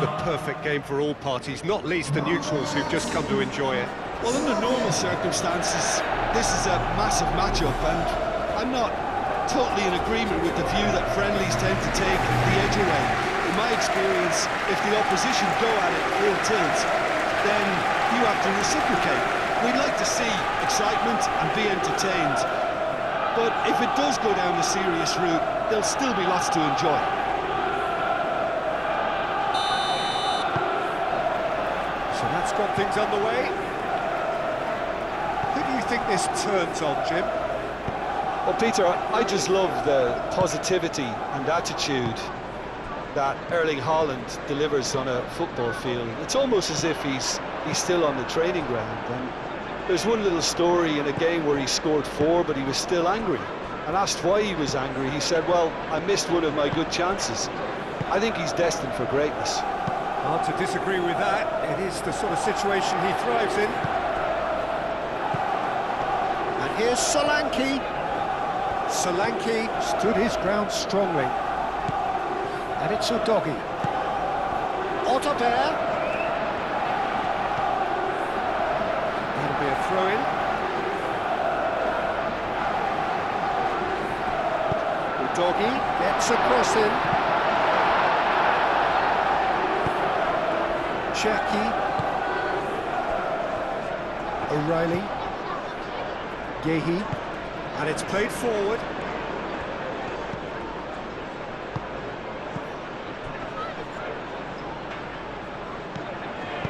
the perfect game for all parties, not least the neutrals who've just come to enjoy it. Well, under normal circumstances, this is a massive matchup, and I'm not totally in agreement with the view that friendlies tend to take the edge away. In my experience, if the opposition go at it full tilt, then you have to reciprocate. We'd like to see excitement and be entertained, but if it does go down the serious route, there'll still be lots to enjoy. So that's got things underway. Who do you think this turns on, Jim? Well, Peter, I just love the positivity and attitude that Erling Haaland delivers on a football field. It's almost as if he's still on the training ground. And there's one little story in a game where he scored 4, but he was still angry. And asked why he was angry, he said, well, I missed one of my good chances. I think he's destined for greatness. Hard to disagree with that. It is the sort of situation he thrives in. And here's Solanke. Solanke stood his ground strongly. And it's Udogi. Otterbeer. That'll be a throw-in. Udogi gets a cross in. Cherki. O'Reilly. Gehi. And it's played forward.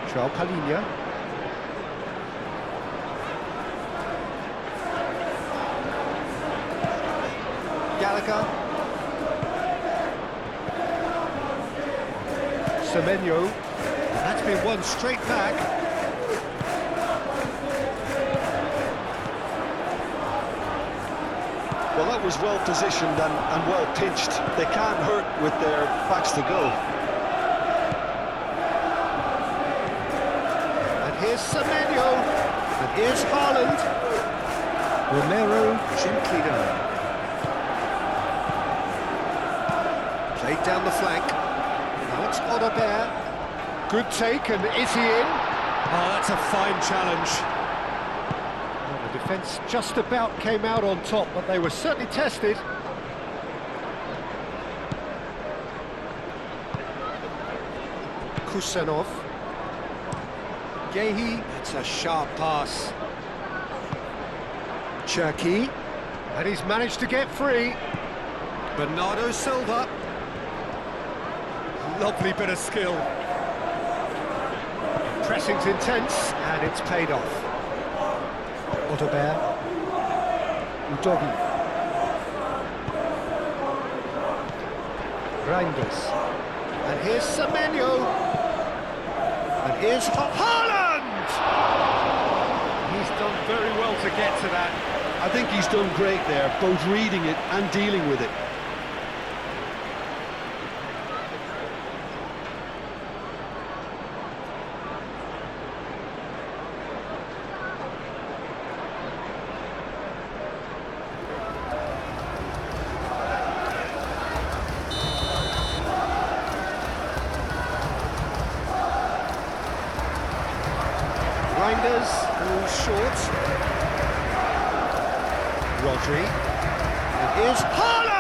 João Palhinha. Gallagher. Semenyo. That's been won straight back. Well, that was well positioned and well pitched. They can't hurt with their backs to go. And here's Semenyo. And here's Haaland. Romero gently down. Played down the flank. Now it's Otterbeer. Good take, and is he in? Oh, that's a fine challenge. Well, the defence just about came out on top, but they were certainly tested. Kusanov. Gehi, it's a sharp pass. Cherki, and he's managed to get free. Bernardo Silva. Lovely bit of skill. Pressing's intense, and it's paid off. Otterbeer. Udogi. Reinders. And here's Semenyo. And here's Haaland! He's done very well to get to that. I think he's done great there, both reading it and dealing with it. Reinders, all short. Rodri. And here's Haaland!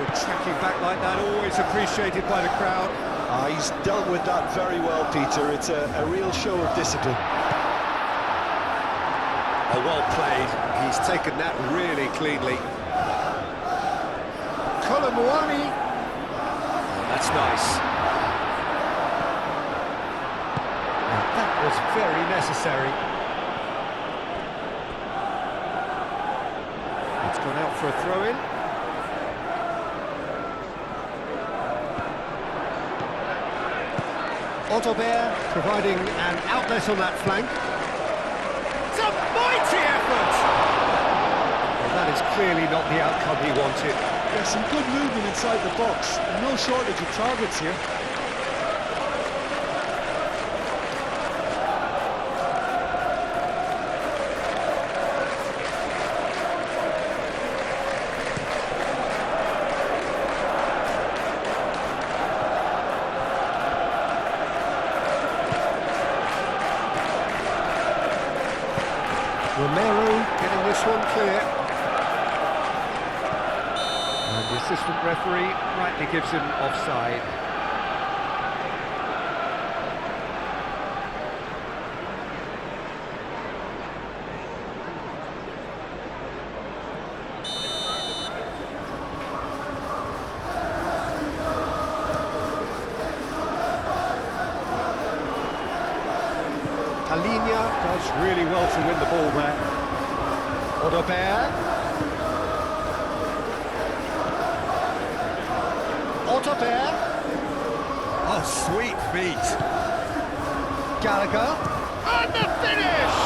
Tracking back like that, always appreciated by the crowd. He's dealt with that very well, Peter. It's a real show of discipline. Oh, well played. He's taken that really cleanly. Colomwani. Oh, that's nice. Now, that was very necessary. It's gone out for a throw-in. Otterbeer providing an outlet on that flank. It's a mighty effort! Well, that is clearly not the outcome he wanted. There's some good movement inside the box, and no shortage of targets here. Romero getting this one clear. And the assistant referee rightly gives him offside. Palinia does really well to win the ball there. Otterbeer. Otterbeer. Oh, sweet feet. Gallagher. And the finish!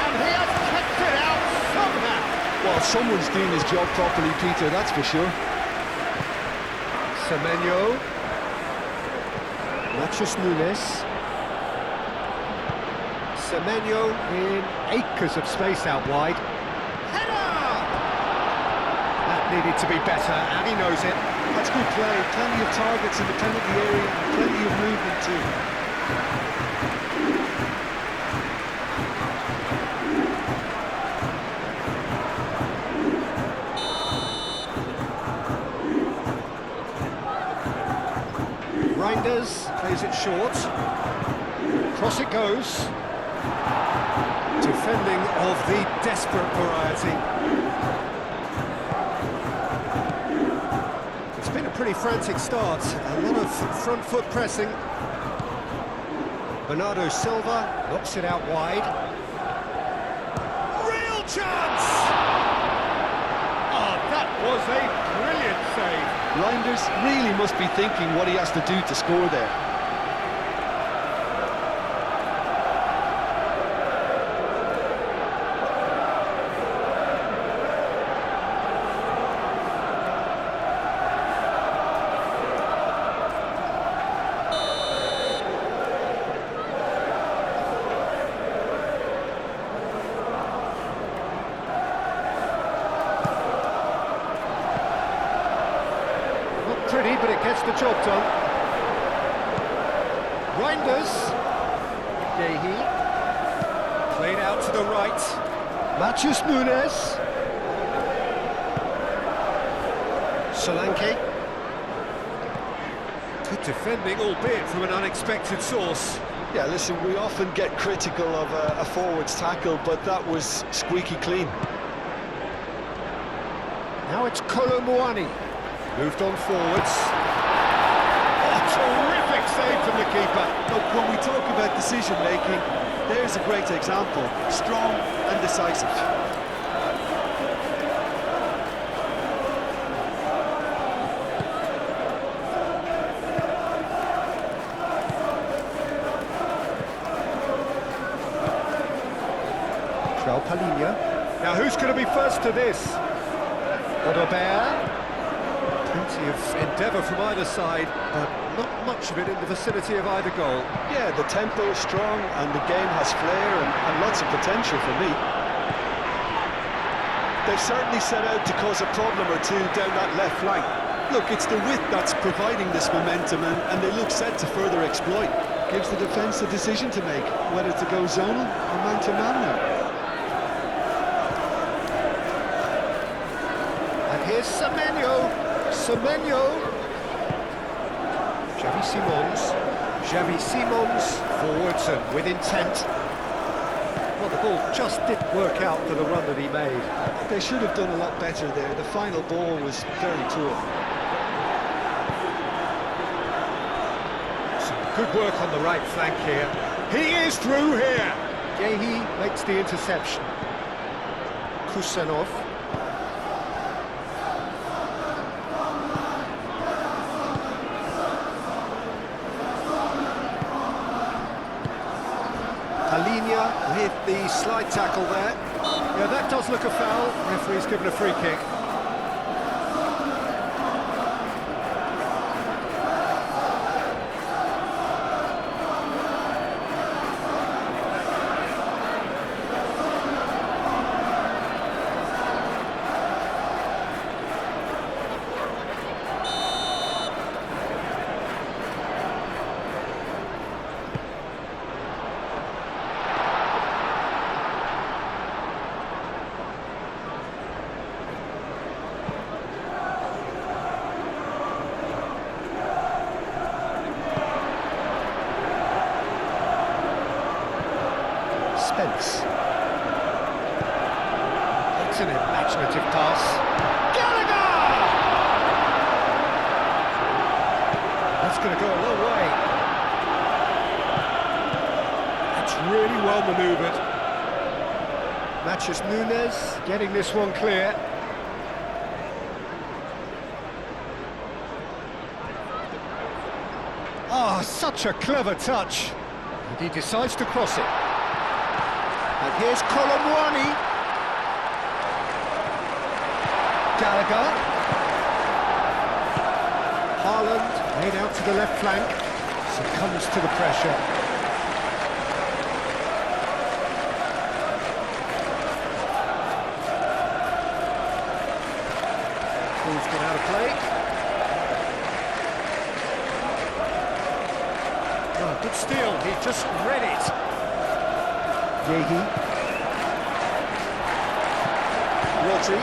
And he has kept it out somehow. Well, someone's doing his job properly, Peter, that's for sure. Semenyo. Machus Nunes. Semenyo in acres of space out wide. Header! That needed to be better, and he knows it. That's good play, plenty of targets in the penalty area, and plenty of movement too. Reinders plays it short. Cross it goes. Defending of the desperate variety. It's been a pretty frantic start. A lot of front foot pressing. Bernardo Silva knocks it out wide. Real chance! Oh, that was a brilliant save. Reinders really must be thinking what he has to do to score there. Pretty, but it gets the job done. Reinders. Gehi. Played out to the right. Machus Nunes. Solanke. Good defending, albeit from an unexpected source. Yeah, listen, we often get critical of a forward's tackle, but that was squeaky clean. Now it's Kolo Muani. Moved on forwards. Oh, terrific save from the keeper. Look, when we talk about decision-making, there's a great example. Strong and decisive. João Palhinha. Now who's going to be first to this? Otterbeer. Plenty of endeavour from either side, but not much of it in the vicinity of either goal. Yeah, the tempo is strong and the game has flair and lots of potential for me. They've certainly set out to cause a problem or two down that left flank. Look, it's the width that's providing this momentum, and they look set to further exploit. Gives the defence a decision to make, whether to go zonal or man-to-man now. And here's Semenyo. Semenyo. Xavi Simons forwards and with intent. Well, the ball just didn't work out for the run that he made. They should have done a lot better there. The final ball was very poor. Some good work on the right flank here. He is through here. Gehi makes the interception. Kusanov. the slide tackle there. Yeah, that does look a foul. Referee's given a free kick. Spence. It's an imaginative pass. Gallagher! That's going to go a long way. That's really well manoeuvred. Matches Nunes getting this one clear. Oh, such a clever touch. And he decides to cross it. And here's Colomwani. Gallagher. Haaland laid out to the left flank. Succumbs to the pressure. Ball's gone out of play. Oh, good steal. He just read it. Yehi. Rodri.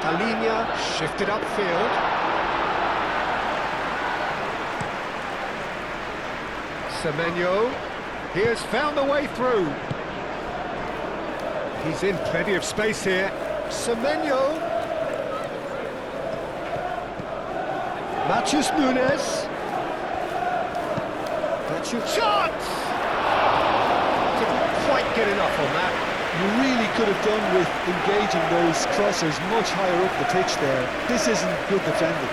Talinia shifted upfield. Semenyo. He has found the way through. He's in plenty of space here. Semenyo. Matches Nunes. That's your chance! Didn't quite get enough on that. You really could have done with engaging those crossers much higher up the pitch there. This isn't good defending.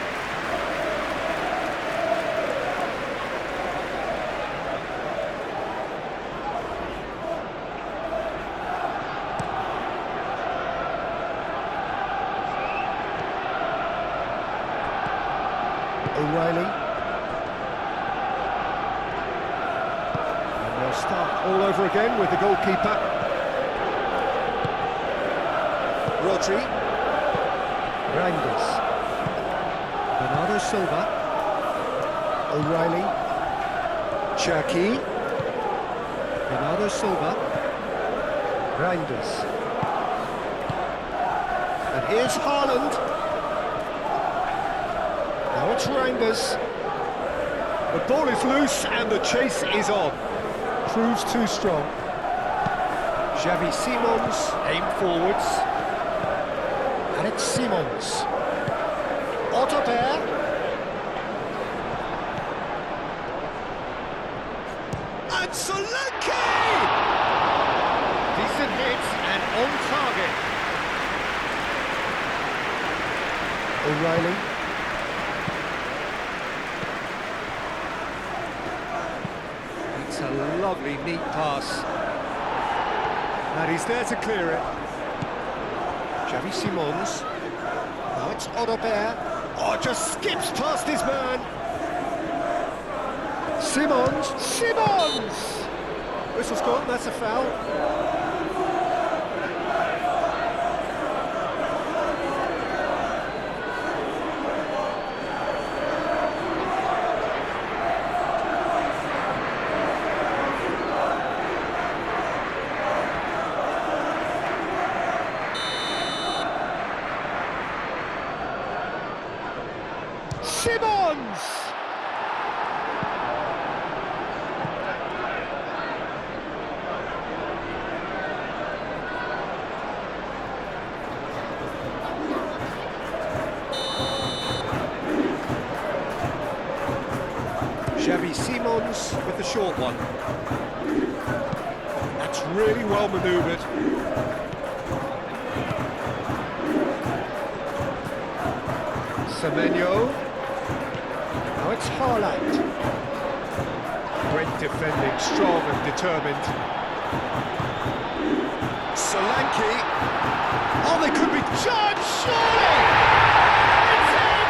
O'Reilly. And they'll start all over again with the goalkeeper. Rodri. Reinders. Bernardo Silva. O'Reilly. Cherki. Bernardo Silva. Reinders. And here's Haaland. Now it's Reinders. The ball is loose and the chase is on. Proves too strong. Xavi Simons aim forwards. And it's Simons. Otterberg. And Solanke! Decent hits and on target. O'Reilly. It's a lovely, neat pass. And he's there to clear it. Xavi Simons. Now it's Otterberg. Oh, just skips past his man. Simons. Simons! Whistle's gone, that's a foul. Simons! Xavi Simons with the short one. That's really well manoeuvred. Semenyo. Now it's Haaland. Great defending, strong and determined. Solanke. Oh, they could be judged, surely! It's in!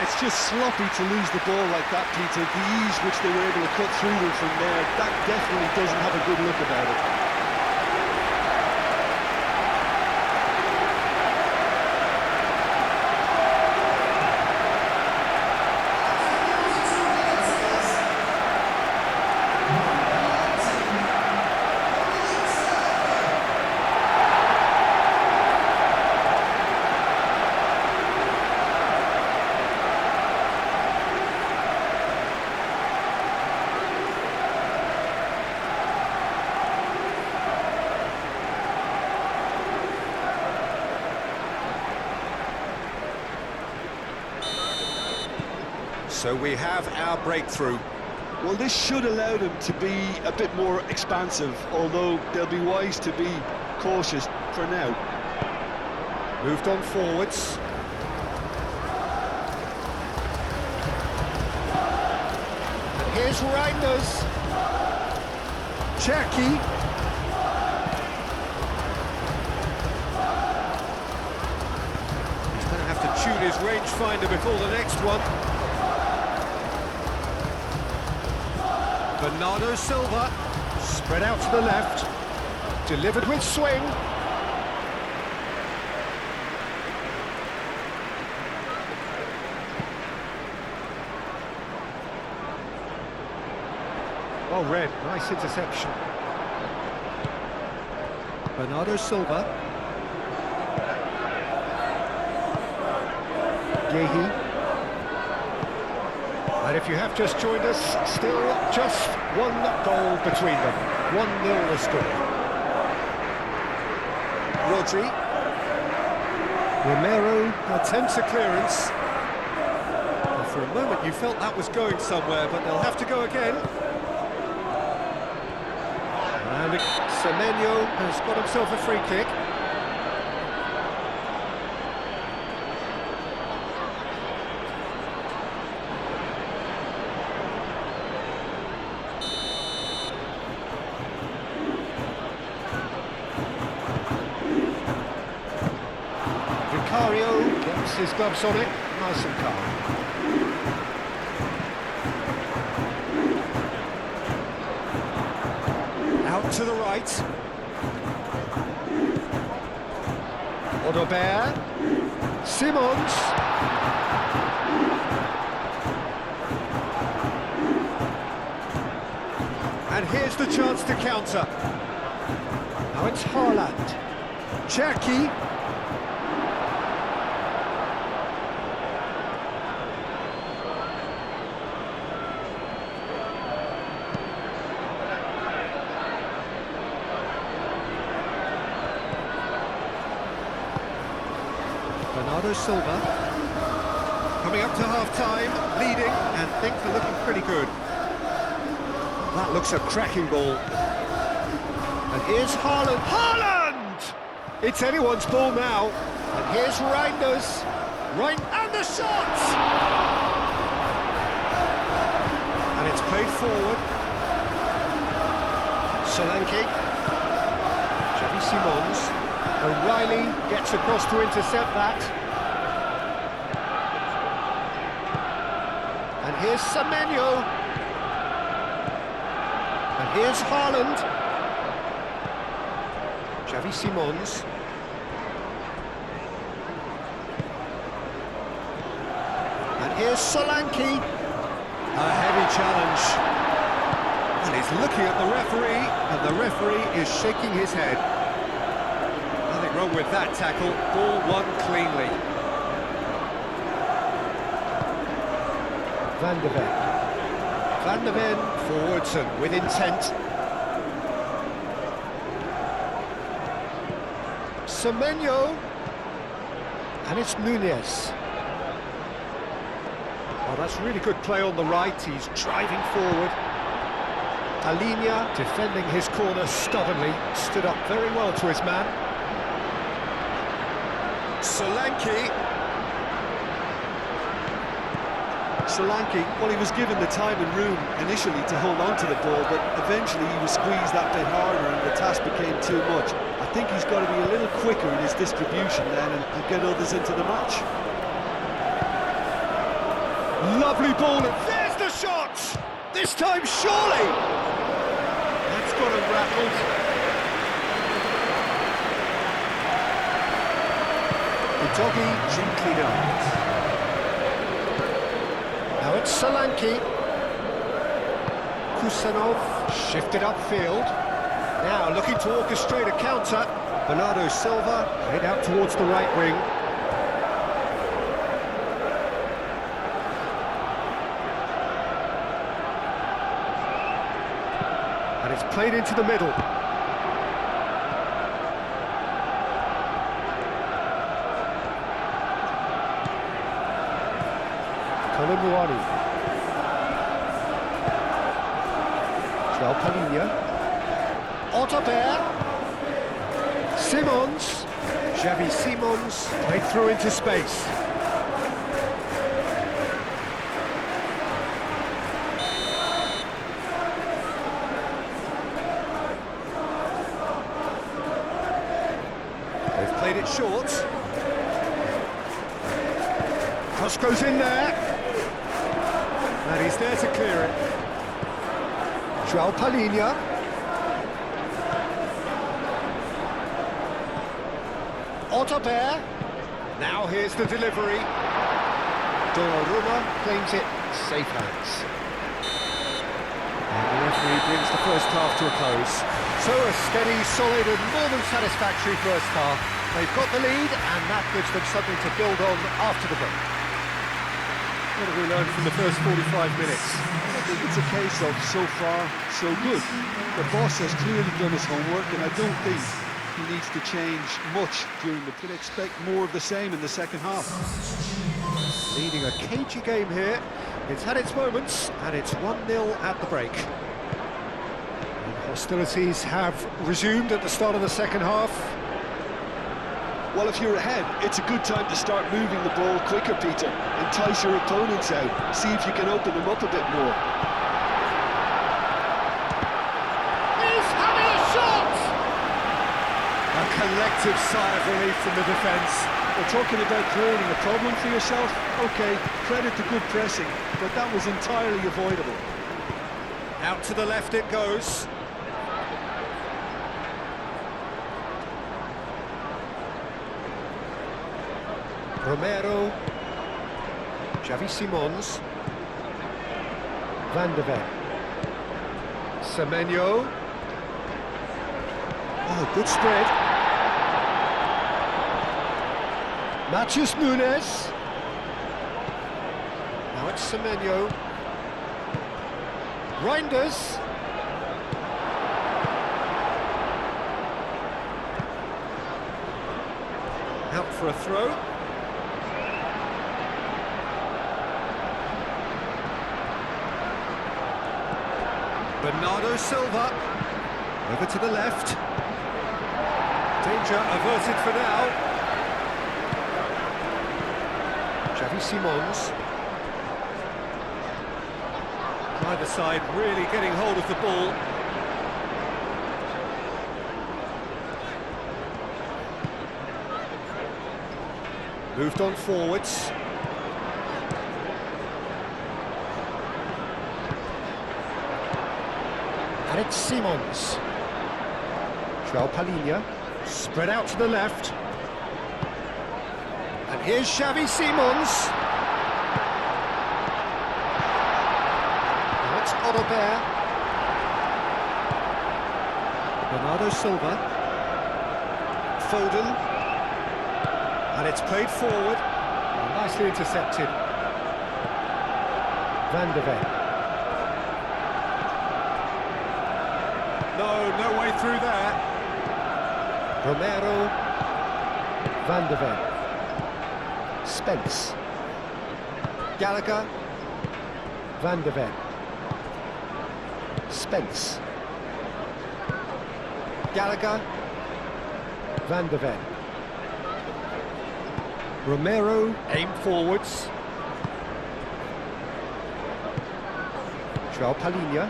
It's just sloppy to lose the ball like that, Peter. The ease which they were able to cut through them from there, that definitely doesn't have a good look about it. So we have our breakthrough. Well, this should allow them to be a bit more expansive, although they'll be wise to be cautious for now. Moved on forwards. And here's Reinders. Cherky. He's going to have to tune his rangefinder before the next one. Bernardo Silva, spread out to the left, delivered with swing. Well read, nice interception. Bernardo Silva. Gehi. And if you have just joined us, still just one goal between them. 1-0 the score. Rodri. Romero attempts a clearance. And for a moment you felt that was going somewhere, but they'll have to go again. And Semenyo has got himself a free kick. Gets his gloves on it, nice and calm. Out to the right. Odobert. Simons. And here's the chance to counter. Now it's Haaland. Cherky. Bernardo Silva, coming up to half-time, leading, and things are looking pretty good. That looks a cracking ball. And here's Haaland. Haaland! It's anyone's ball now. And here's Reinders. And the shot! And it's played forward. Solanke. Xavi Simons. O'Reilly gets across to intercept that. And here's Semenyo. And here's Haaland. Xavi Simons. And here's Solanke. A heavy challenge. And he's looking at the referee, and the referee is shaking his head. Wrong with that tackle, ball won cleanly. Van de Ven forwards and with intent. Semenyo. And it's Nunez. Oh, that's really good play on the right, he's driving forward. Alinia defending his corner stubbornly, stood up very well to his man. Solanke. Solanke, well, he was given the time and room initially to hold on to the ball, but eventually he was squeezed that bit harder and the task became too much. I think he's got to be a little quicker in his distribution then and get others into the match. Lovely ball, and there's the shot! This time, surely! That's got him rattled. Udogi gently down. Now it's Solanke. Kusanov shifted upfield. Now looking to orchestrate a counter. Bernardo Silva head out towards the right wing. And it's played into the middle. Colomboani. João Palhinha. Otterberg. Simons. Xavi Simons played through into space. They've played it short. Cross goes in there. And he's there to clear it. João Palhinha. Otterberg. Now here's the delivery. Donnarumma claims it, safe hands. And the referee brings the first half to a close. So a steady, solid and more than satisfactory first half. They've got the lead and that gives them something to build on after the break. What have we learned from the first 45 minutes? I think it's a case of so far, so good. The boss has clearly done his homework and I don't think he needs to change much during the... Could expect more of the same in the second half. Leading a cagey game here. It's had its moments and it's 1-0 at the break. And hostilities have resumed at the start of the second half. Well, if you're ahead, it's a good time to start moving the ball quicker, Peter. Entice your opponents out. See if you can open them up a bit more. He's having a shot! A collective sigh of relief from the defence. We're talking about creating a problem for yourself. OK, credit to good pressing, but that was entirely avoidable. Out to the left it goes. Romero, Xavi Simons, Van de Ven, Semenyo. Oh, good spread. Matheus Nunes. Now it's Semenyo. Reinders. Out for a throw. Bernardo Silva, over to the left. Danger averted for now. Xavi Simons. Either side really getting hold of the ball. Moved on forwards. And it's Simons. João Palhinha, spread out to the left. And here's Xavi Simons. Now it's Otterberg. Bernardo Silva. Foden. And it's played forward. Nicely intercepted. Van de Ven. No way through there. Romero, Van de Ven, Spence, Gallagher, Van de Ven, Spence, Gallagher, Van de Ven, Romero, aim forwards. João Palhinha.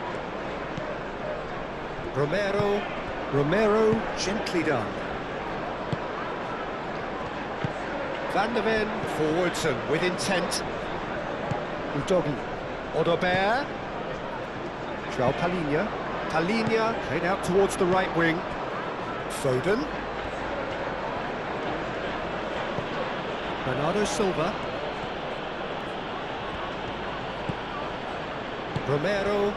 Romero, gently done. Van der Ven, forwards and with intent. Udogi. Odobert. João Palhinha. Played out towards the right wing. Foden. Bernardo Silva. Romero.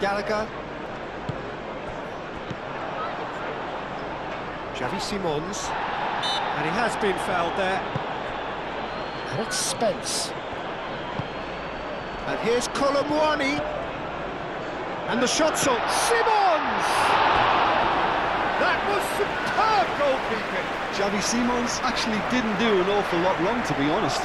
Gallagher. Xavi Simons. And he has been fouled there. And it's Spence. And here's Colomwani. And the shot's on. Simons! That was superb goalkeeping. Xavi Simons actually didn't do an awful lot wrong, to be honest.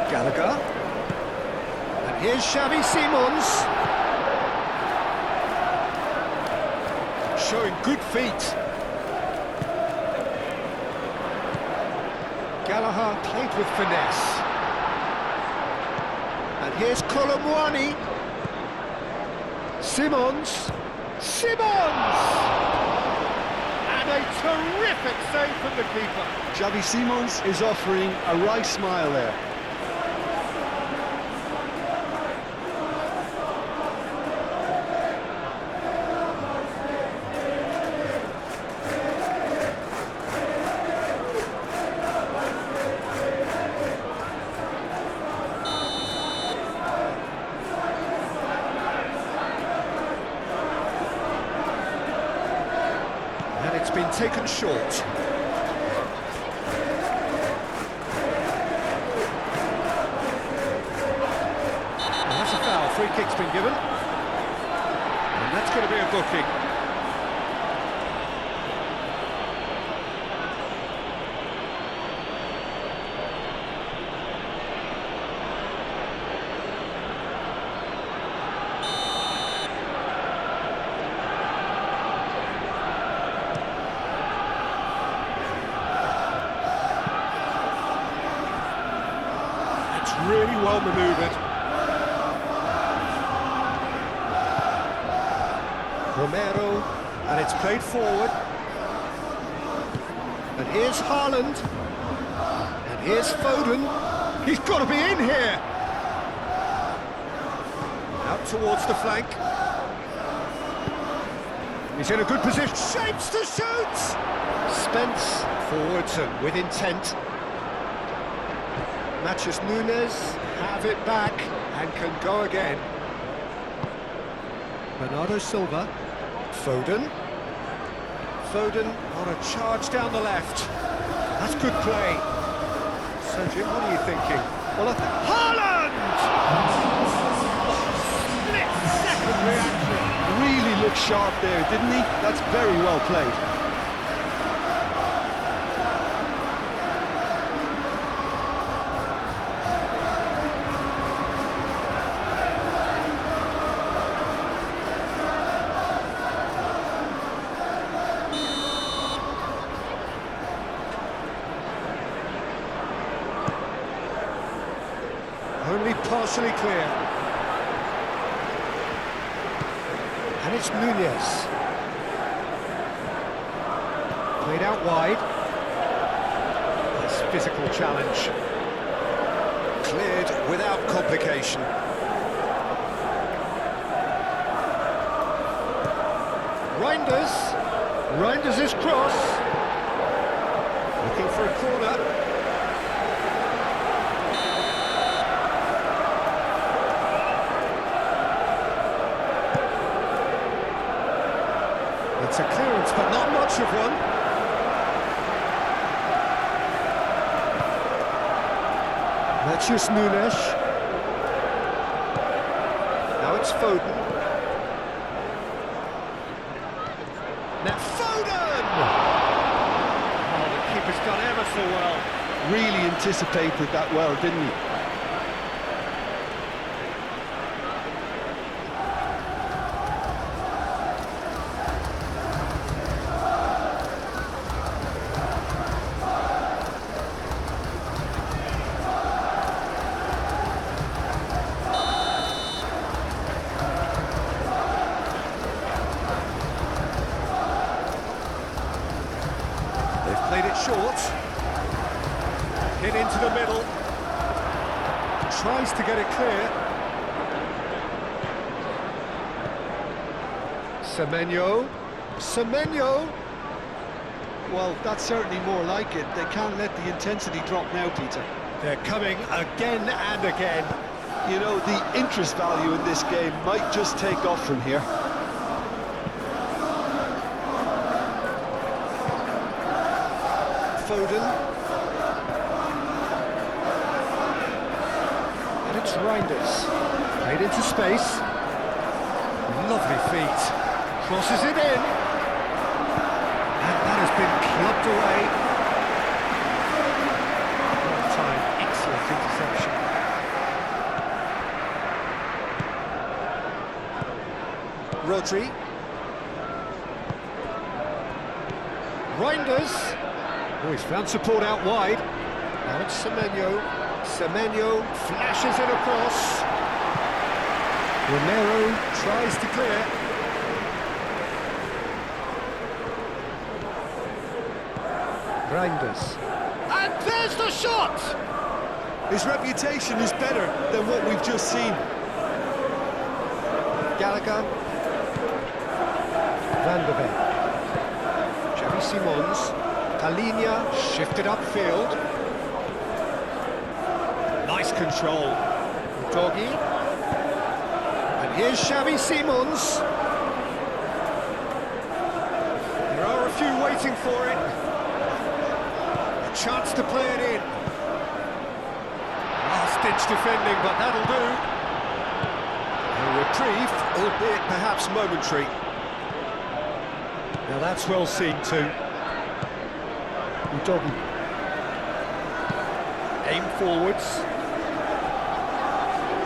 Gallagher. And here's Xavi Simons. Showing good feet. Gallagher played with finesse. And here's Colomwani. Simons. And a terrific save from the keeper. Xavi Simons is offering a wry smile there. And it's been taken short. And that's a foul. Free kick's been given. And that's going to be a booking. Really well manoeuvred. Romero, and it's played forward. And here's Haaland. And here's Foden. He's got to be in here. Out towards the flank. He's in a good position. Shapes to shoot! Spence, forwards and with intent. Matches Nunes, have it back, and can go again. Bernardo Silva. Foden on a charge down the left. That's good play. So, Jim, what are you thinking? Well, Haaland! Split-second reaction. Really looked sharp there, didn't he? That's very well played. Only partially clear. And it's Nunes. Played out wide. Nice physical challenge. Cleared without complication. Reinders his cross. Looking for a corner. It's a clearance, but not much of one. Matheus Nunes. Now it's Foden. Now Foden! Oh, the keeper's done ever so well. Really anticipated that well, didn't he? They've played it short. Hit into the middle. Tries to get it clear. Semenyo. Well, that's certainly more like it. They can't let the intensity drop now, Peter. They're coming again and again. You know, the interest value in this game might just take off from here. Foden. And it's Reinders. Played into space. Lovely feet. Crosses it in. And that has been clubbed away. Well timed, excellent interception. Rodri. Reinders. Oh, he's found support out wide. Now it's Semenyo. Semenyo flashes it across. Romero tries to clear. Reinders. And there's the shot! His reputation is better than what we've just seen. Gallagher. Van der Beek. Xavi Simons. Palinia shifted upfield. Nice control. Doggy. And here's Xavi Simons. There are a few waiting for it. A chance to play it in. Last-ditch defending, but that'll do. A reprieve, albeit perhaps momentary. Now that's well seen too. Udogi. Aim forwards.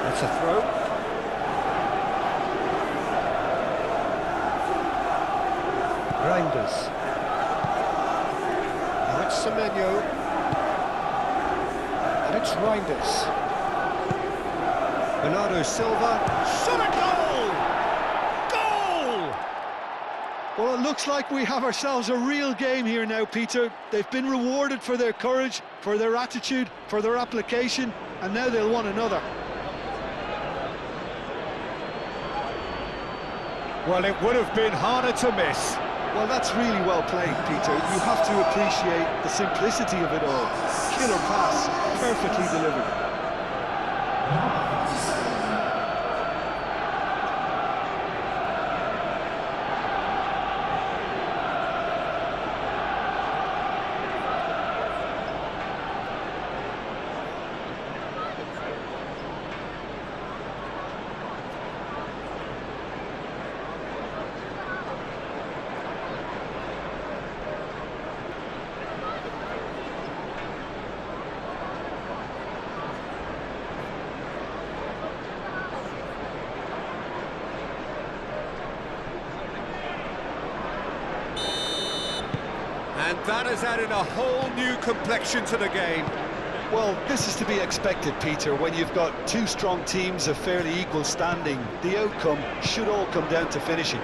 That's a throw. Reinders. Now it's Semenyo. And it's Reinders. Bernardo Silva. Shot a goal! Goal! Well, it looks like we have ourselves a real game here now, Peter. They've been rewarded for their courage, for their attitude, for their application, and now they'll want another. Well, it would have been harder to miss. Well, that's really well played, Peter. You have to appreciate the simplicity of it all. Killer pass, perfectly delivered. And that has added a whole new complexion to the game. Well, this is to be expected, Peter. When you've got two strong teams of fairly equal standing, the outcome should all come down to finishing.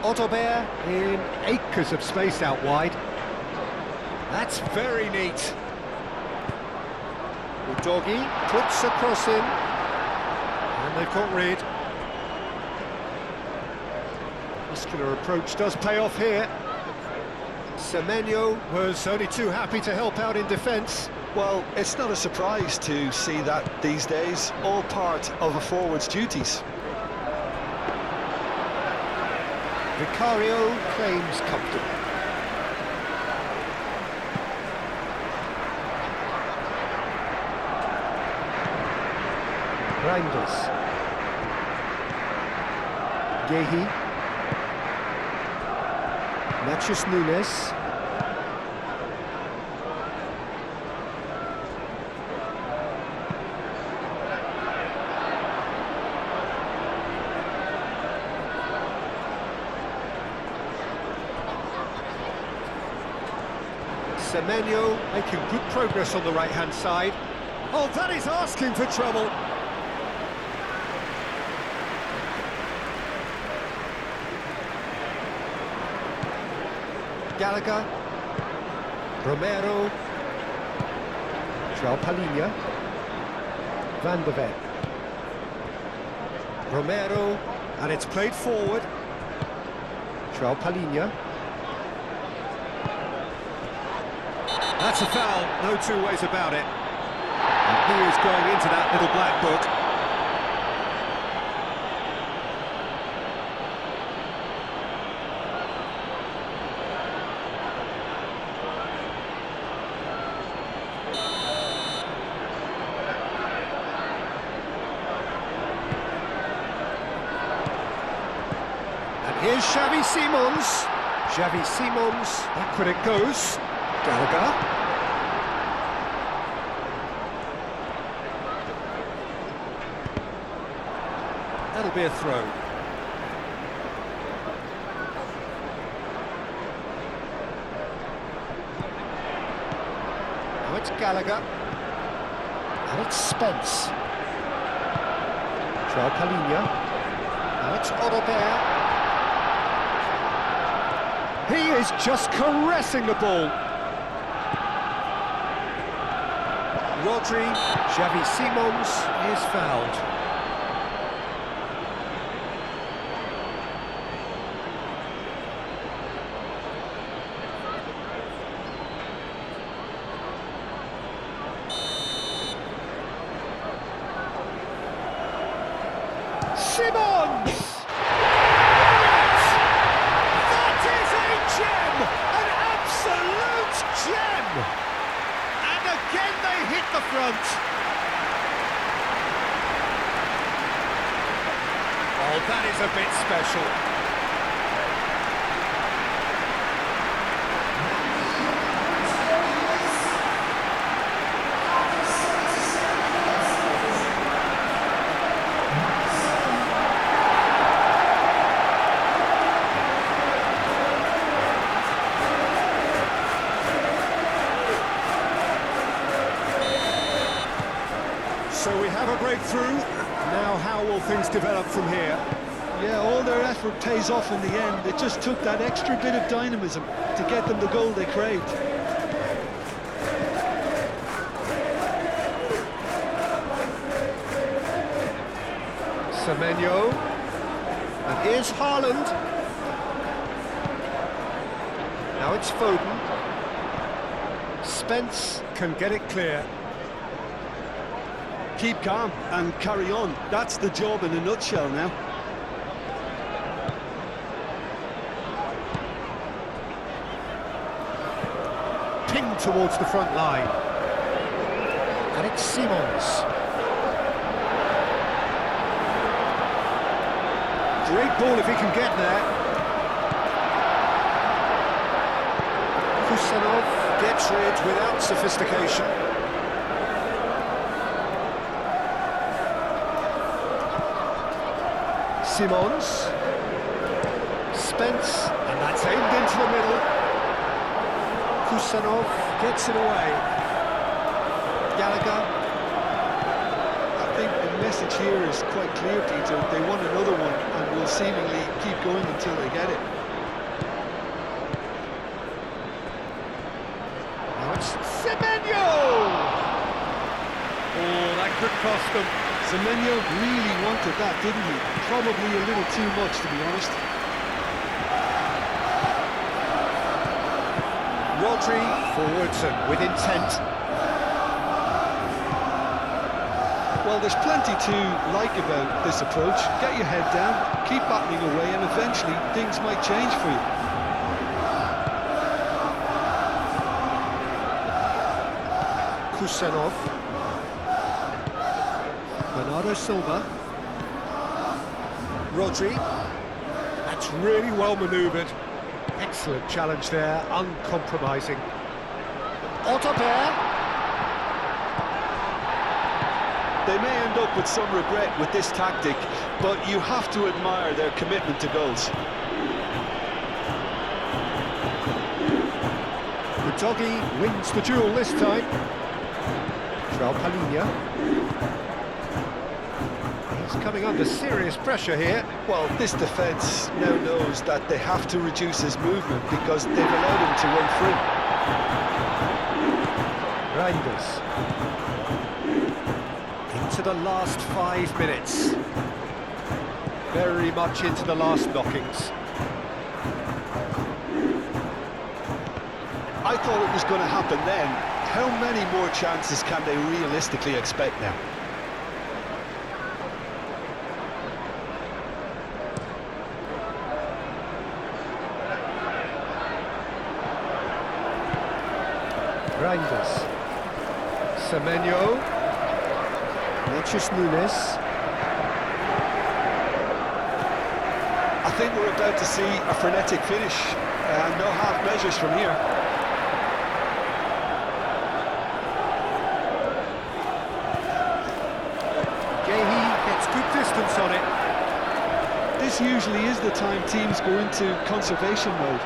Otterbeer in acres of space out wide. That's very neat. Udogi puts a cross in. And they've got rid. Muscular approach does pay off here. Semenyo was only too happy to help out in defence. Well, it's not a surprise to see that these days, all part of a forward's duties. Vicario claims comfortable. Reinders. Gehi. Matheus Nunes. Semenyo making good progress on the right-hand side. Oh, that is asking for trouble. Gallagher. Romero. João Palhinha. Van de Ven. Romero. And it's played forward. João Palhinha. That's a foul, no two ways about it. And he is going into that little black book. And here's Xavi Simons. Xavi Simons, backward it goes. Gallagher. That'll be a throw. Now it's Gallagher. And it's Spence. João Palhinha. Now it's Odobert. He is just caressing the ball. Rodri, Xavi Simons is fouled. Simons! That is a gem! An absolute gem! And again they hit the front. Oh, that is a bit special. So we have a breakthrough. Now how will things develop from here? Yeah, all their effort pays off in the end. It just took that extra bit of dynamism to get them the goal they craved. Semenyo. And here's Haaland. Now it's Foden. Spence can get it clear. Keep calm and carry on. That's the job in a nutshell now. Ping towards the front line. And it's Simons. Great ball if he can get there. Kusanov gets rid without sophistication. Simons, Spence, and that's aimed into the middle. Kusanov gets it away. Gallagher. I think the message here is quite clear, Peter. They want another one and will seemingly keep going until they get it. Now it's Semenyo! Oh, that could cost them. Semenyo really wanted that, didn't he? Probably a little too much, to be honest. Rodri forwards and with intent. Well, there's plenty to like about this approach. Get your head down, keep battling away, and eventually things might change for you. Kusanov. Bernardo Silva. Rodri. That's really well manoeuvred. Excellent challenge there, uncompromising. Otto. They may end up with some regret with this tactic, but you have to admire their commitment to goals. Udogi wins the duel this time. Palinha. He's coming under serious pressure here. Well, this defence now knows that they have to reduce his movement because they've allowed him to run free. Reinders. Into the last 5 minutes. Very much into the last knockings. I thought it was going to happen then. How many more chances can they realistically expect now? Reinders. Semenyo. Vinicius Nunes. I think we're about to see a frenetic finish and no half measures from here. Gets good distance on it. This usually is the time teams go into conservation mode.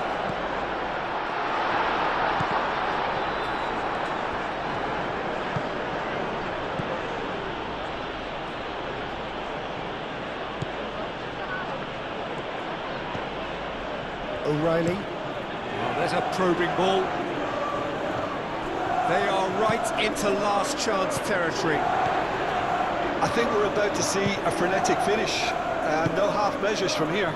O'Reilly. Oh, there's a probing ball. They are right into last chance territory. I think we're about to see a frenetic finish and no half measures from here.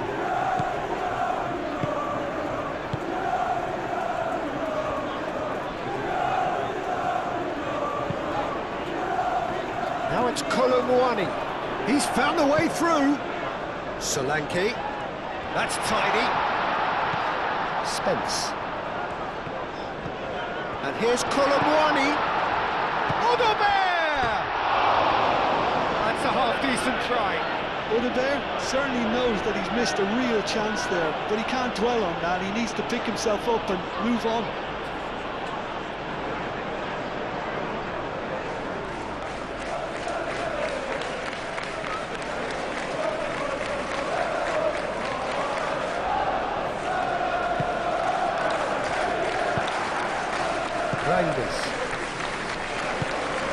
Now it's Colomwani. He's found a way through. Solanke. That's tidy. Spence. And here's Colomwani. Audebert! That's a half-decent try. Audebert certainly knows that he's missed a real chance there, but he can't dwell on that. He needs to pick himself up and move on. Reinders.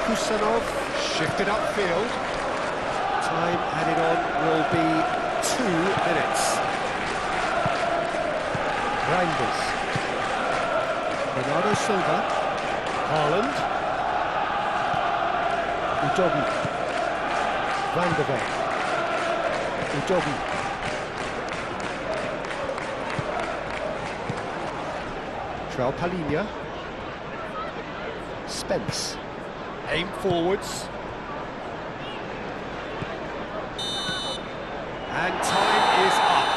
Kusanov shifted upfield. Time added on will be 2 minutes. Reinders. Bernardo Silva. Haaland. Udogi. Van de Beek. Udogi. Palinha. Spence. Aim forwards. And time is up.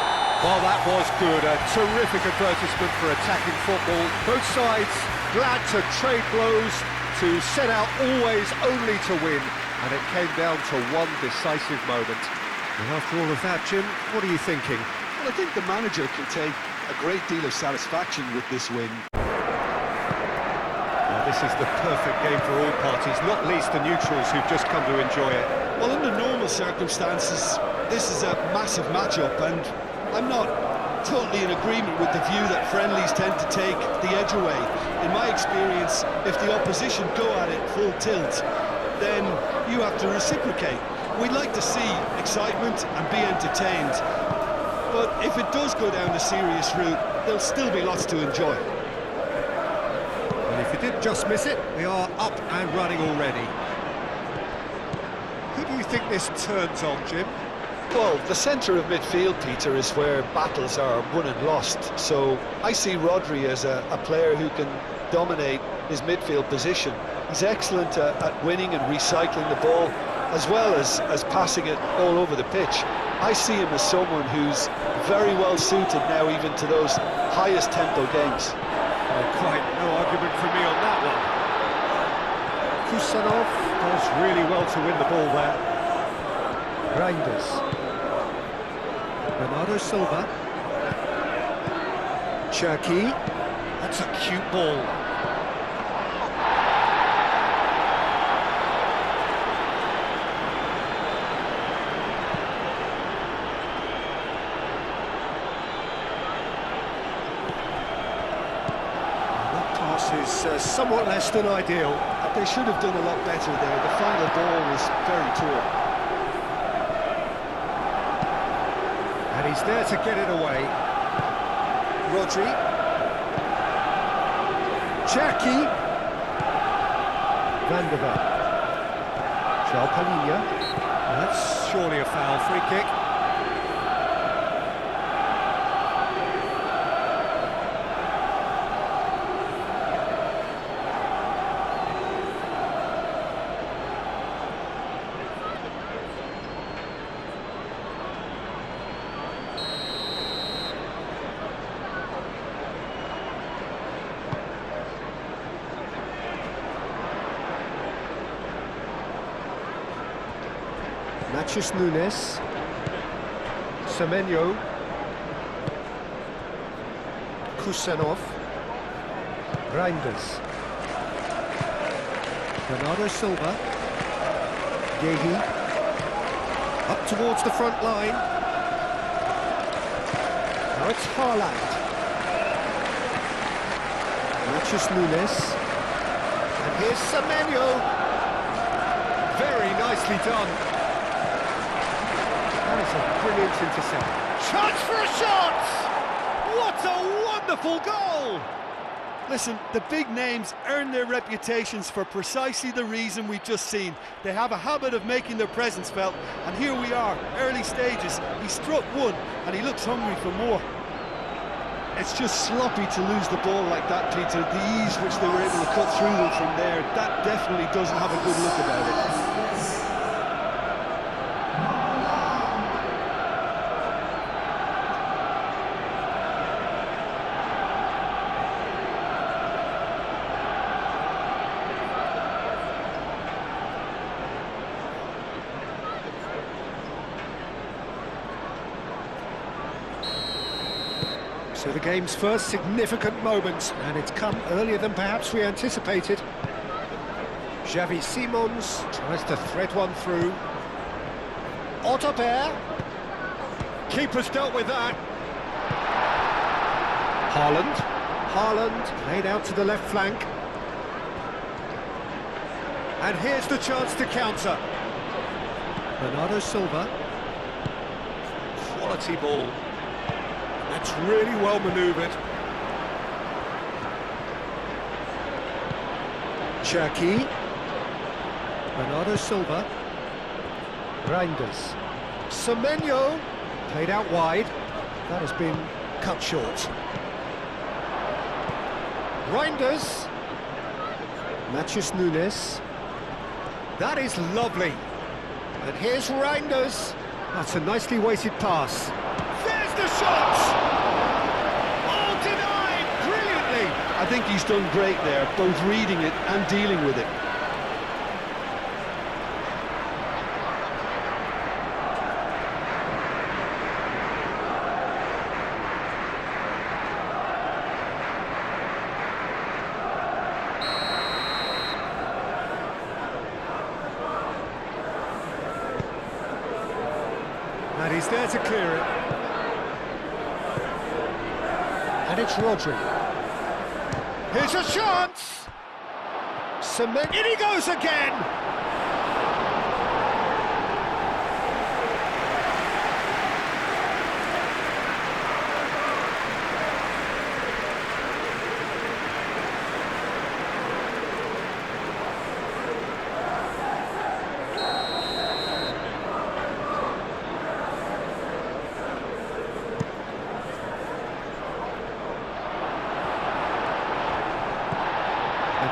Well, that was good. A terrific advertisement for attacking football. Both sides glad to trade blows, to set out always only to win. And it came down to one decisive moment. And after all of that, Jim, what are you thinking? Well, I think the manager can take a great deal of satisfaction with this win. This is the perfect game for all parties, not least the neutrals who've just come to enjoy it. Well, under normal circumstances, this is a massive matchup, and I'm not totally in agreement with the view that friendlies tend to take the edge away. In my experience, if the opposition go at it full tilt, then you have to reciprocate. We'd like to see excitement and be entertained, but if it does go down the serious route, there'll still be lots to enjoy. And if you did just miss it, we are up and running already. Who do you think this turns on, Jim? Well, the centre of midfield, Peter, is where battles are won and lost. So I see Rodri as a player who can dominate his midfield position. He's excellent at winning and recycling the ball, as well as passing it all over the pitch. I see him as someone who's very well suited now even to those highest tempo games. Quite no argument from me on that one. Kusanov does really well to win the ball there. Reinders. Bernardo Silva. Cherky. That's a cute ball. That pass is somewhat less than ideal. They should have done a lot better there. The final ball was very poor. And he's there to get it away. Rodri. Cherky. Van der Vaart. João Palhinha. That's surely a foul. Free kick. Matheus Nunes. Semenyo. Kusanov. Reinders. Bernardo Silva. Gehi. Up towards the front line. Now it's Haaland. Matheus Nunes. And here's Semenyo. Very nicely done. That is a brilliant intercept. Chance for a shot! What a wonderful goal! Listen, the big names earn their reputations for precisely the reason we've just seen. They have a habit of making their presence felt, and here we are, early stages. He struck one, and he looks hungry for more. It's just sloppy to lose the ball like that, Peter. The ease which they were able to cut through them from there, that definitely doesn't have a good look about it. So the game's first significant moment, and it's come earlier than perhaps we anticipated. Xavi Simons tries to thread one through. Otterberg. Keeper's dealt with that. Haaland. Haaland played out to the left flank. And here's the chance to counter. Bernardo Silva. Quality ball. That's really well manoeuvred. Cherky. Bernardo Silva. Reinders. Semenyo. Played out wide. That has been cut short. Reinders. Matheus Nunes. That is lovely. And here's Reinders. That's a nicely weighted pass. There's the shot! All denied brilliantly! I think he's done great there, both reading it and dealing with it. And he's there to clear it. And it's Rodri. Here's a chance! Cement. In he goes again!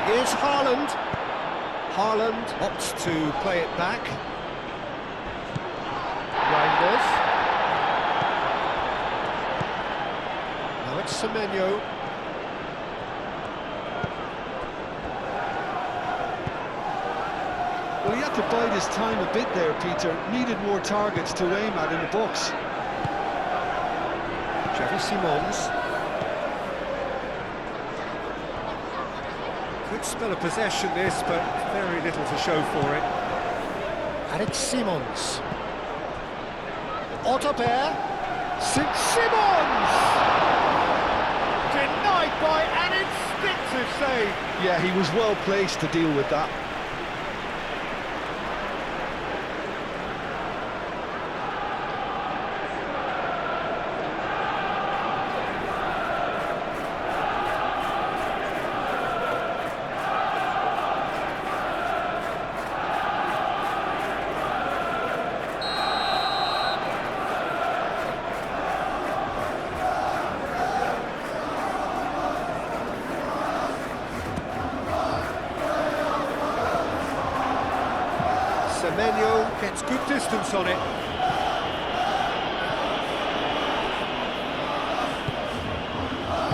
Here's Haaland. Haaland opts to play it back. Reinders. Now it's Semenyo. Well, he had to bide his time a bit there, Peter. Needed more targets to aim at in the box. Xavi Simons. Good spell of possession this, but very little to show for it. Alex Simons. Otterbeer. Simons! Denied by an instinctive save. Yeah, he was well placed to deal with that. Semenyo gets good distance on it.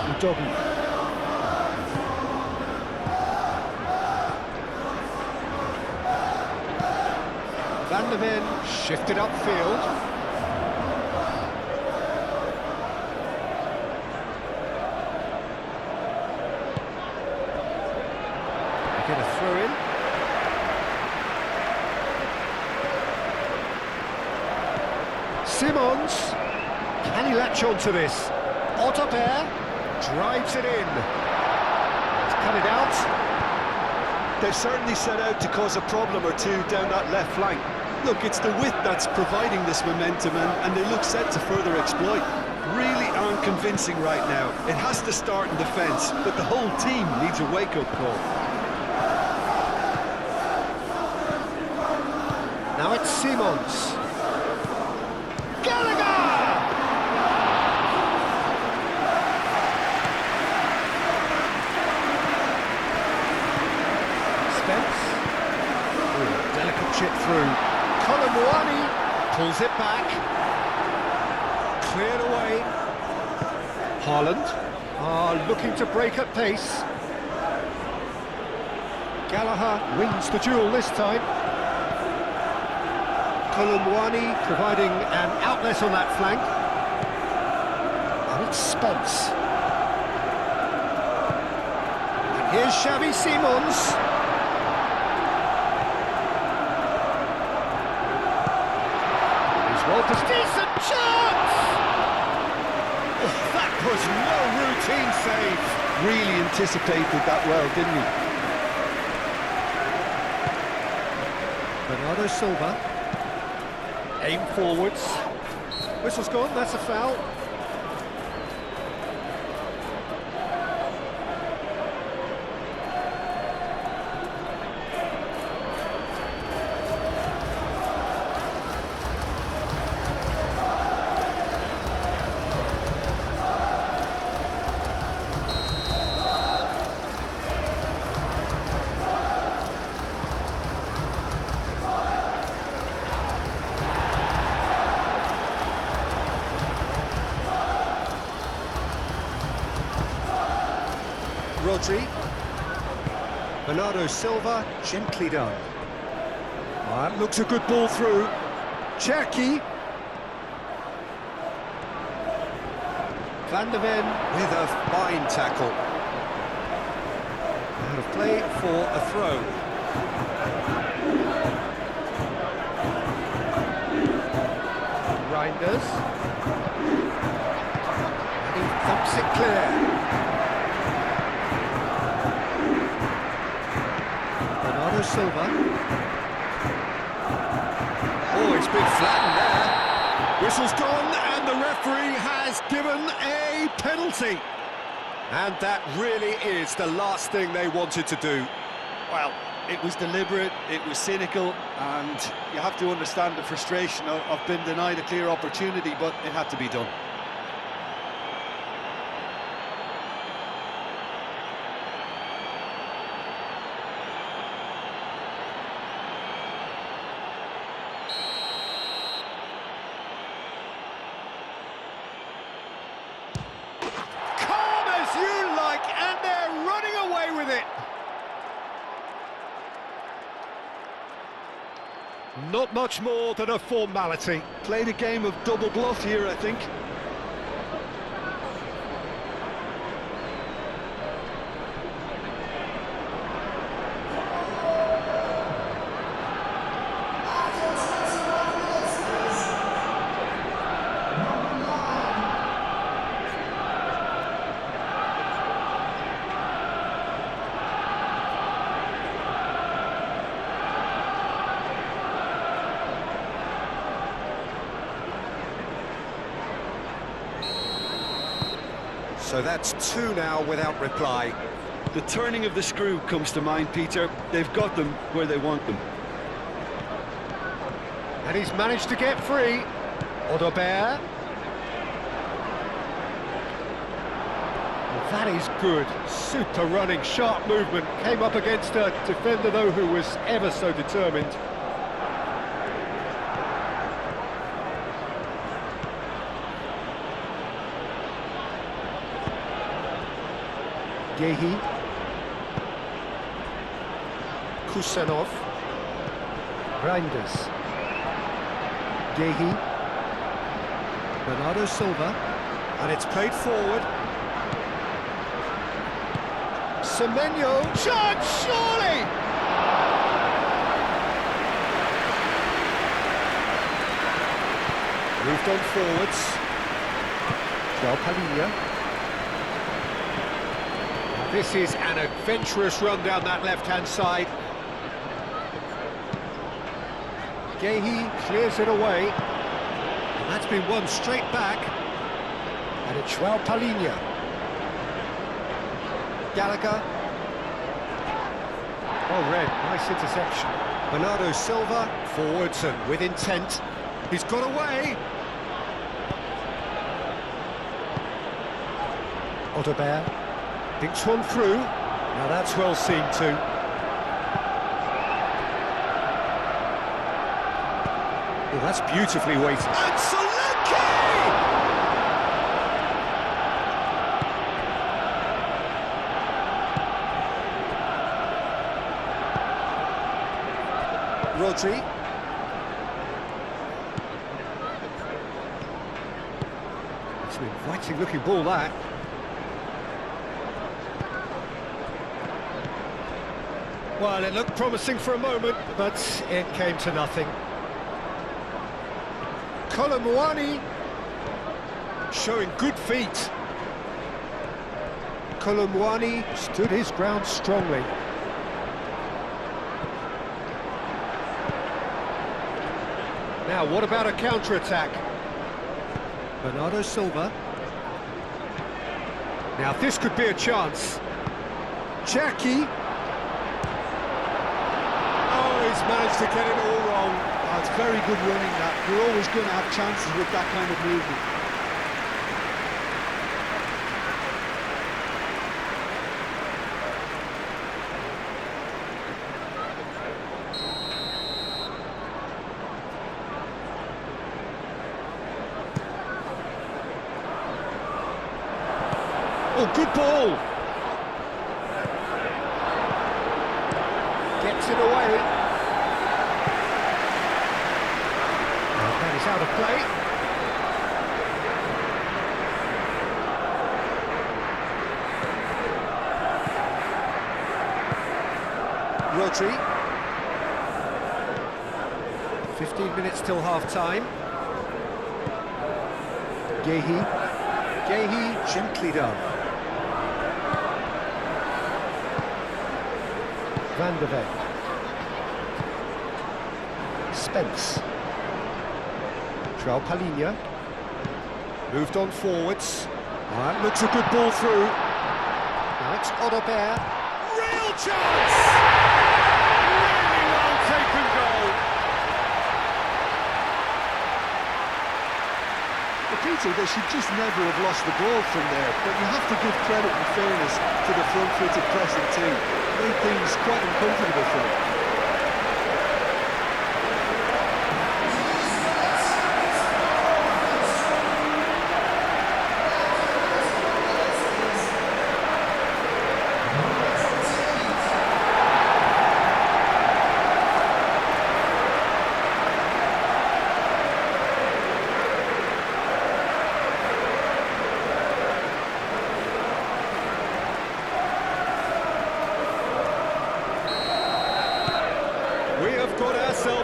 Udogi. Van der Ven shifted upfield. They get a throw in. Simons, can he latch on to this? Otterbeer drives it in. He's cut it out. They've certainly set out to cause a problem or two down that left flank. Look, it's the width that's providing this momentum, and they look set to further exploit. Really aren't convincing right now. It has to start in defence, but the whole team needs a wake-up call. Now it's Simons. Delicate chip through. Colomwani pulls it back. Cleared away. Haaland looking to break at pace. Gallagher wins the duel this time. Colomwani providing an outlet on that flank. And it's Spence. And here's Xavi Simons. Well, decent chance! Oh, that was no routine save. Really anticipated that well, didn't he? Bernardo Silva. Aim forwards. Whistle's gone, that's a foul. Rodri. Bernardo Silva, gently done. That looks a good ball through. Cherki. Van der Ven with a fine tackle. Out of play for a throw. Reinders. And he thumps it clear. Silva. Oh, it's been flattened there. Whistle's gone and the referee has given a penalty. And that really is the last thing they wanted to do. Well, it was deliberate, it was cynical, and you have to understand the frustration of being denied a clear opportunity, but it had to be done. Not much more than a formality. Played a game of double bluff here, I think. So that's two now without reply. The turning of the screw comes to mind, Peter. They've got them where they want them. And he's managed to get free. Odobert. Well, that is good. Super running, sharp movement. Came up against a defender, though, who was ever so determined. Gehi, Kusanov, Reinders, Gehi, Bernardo Silva, and it's played forward. Semenyo, chance, surely! Moved on forwards. João Palhinha. This is an adventurous run down that left-hand side. Gehi clears it away. And that's been won straight back. And it's João Palhinha. Gallagher. Well read, nice interception. Bernardo Silva, forwards and with intent. He's got away. Odobert. Dinks one through. Now that's well seen too. Oh, that's beautifully weighted. And Solanke! Rodri. It's an inviting looking ball, that. Well, it looked promising for a moment, but it came to nothing. Colomwani showing good feet. Colomwani stood his ground strongly. Now, what about a counter-attack? Bernardo Silva. Now, this could be a chance. Cherki. He's managed to get it all wrong. Oh, it's very good running, that. You're always going to have chances with that kind of movement. Oh, good ball! Gets it away. He's out of play. Rodri. 15 minutes till half-time. Gehi. Gehi, gently done. Van de Ven. Spence. João Palhinha. Moved on forwards. That looks a good ball through. Now it's Odobert. Real chance! Really well taken goal. But Peter, they should just never have lost the ball from there, but you have to give credit and fairness to the front-footed pressing team. Made things quite uncomfortable for them.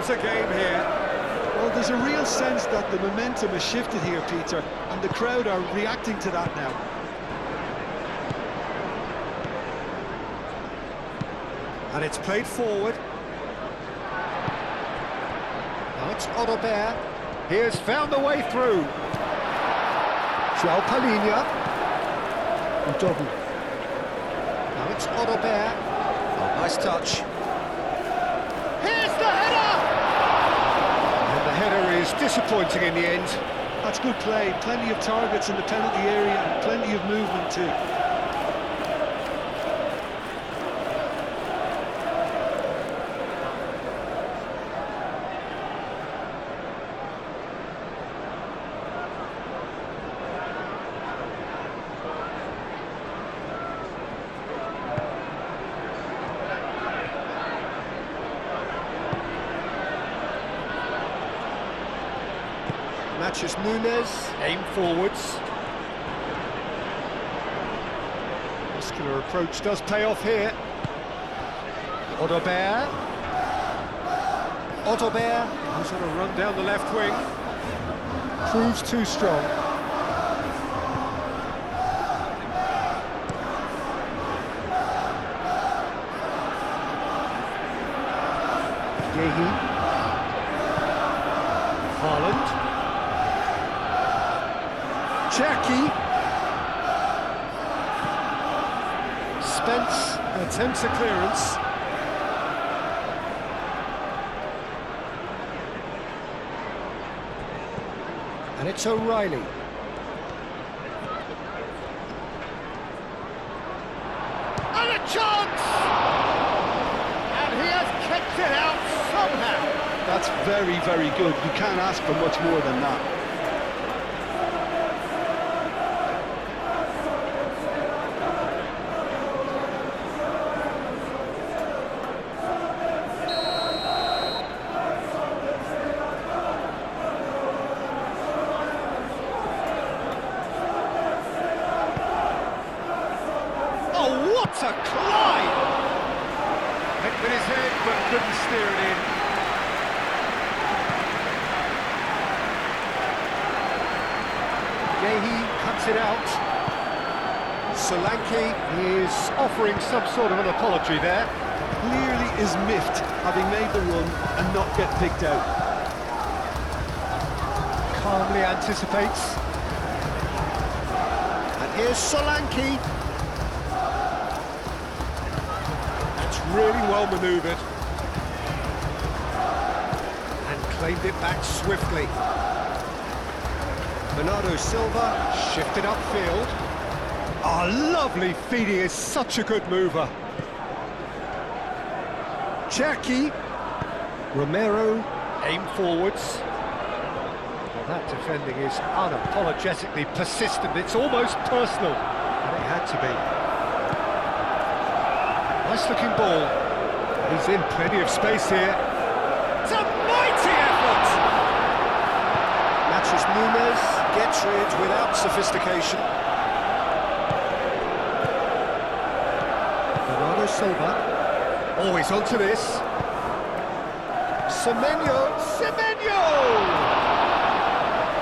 What a game here. Well, there's a real sense that the momentum has shifted here, Peter, and the crowd are reacting to that now. And it's played forward. Now it's Odobert. He has found the way through. João Palhinha. Udogu. Now it's Odobert. Oh, nice touch. Here's the header! And the header is disappointing in the end. That's good play. Plenty of targets in the penalty area and plenty of movement too. Matches Nunes, aim forwards. Muscular approach does pay off here. Odobert. Odobert, who's on a run down the left wing. Proves too strong. Yehi. Haaland. Jackie. Spence attempts a clearance. And it's O'Reilly. And a chance! And he has kicked it out somehow. That's very, very good. You can't ask for much more than that. What a climb! Hit with his head, but couldn't steer it in. Yehi cuts it out. Solanke is offering some sort of an apology there. Clearly is miffed, having made the run and not get picked out. Calmly anticipates. And here's Solanke. Really well manoeuvred and claimed it back swiftly. Bernardo Silva shifted upfield. Oh, lovely feeding, is such a good mover. Jackie. Romero, aim forwards. Well, that defending is unapologetically persistent. It's almost personal, and it had to be. Nice looking ball. He's in plenty of space here. It's a mighty effort! Matches Nunes, gets rid without sophistication. Bernardo Silva. Always onto this. Semenyo. Semenyo!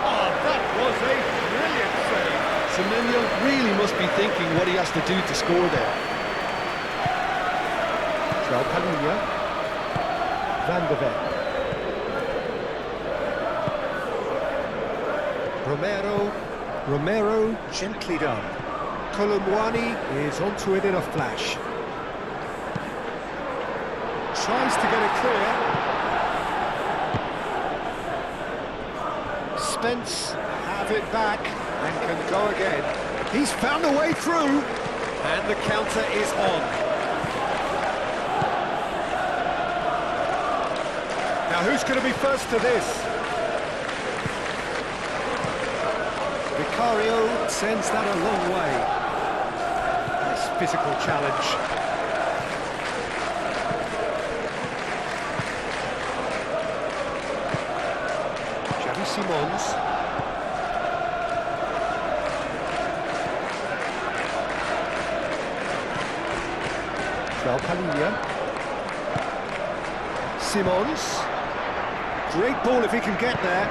Oh, that was a brilliant save. Semenyo really must be thinking what he has to do to score there. João Palhinha. Van de Ven. Romero, gently done. Colomwani is onto it in a flash. Tries to get it clear. Spence have it back and can go again. He's found a way through, and the counter is on. Now, who's going to be first to this? Vicario sends that a long way. Nice physical challenge. Xavi Simons. João Palhinha. Simons. Great ball if he can get there.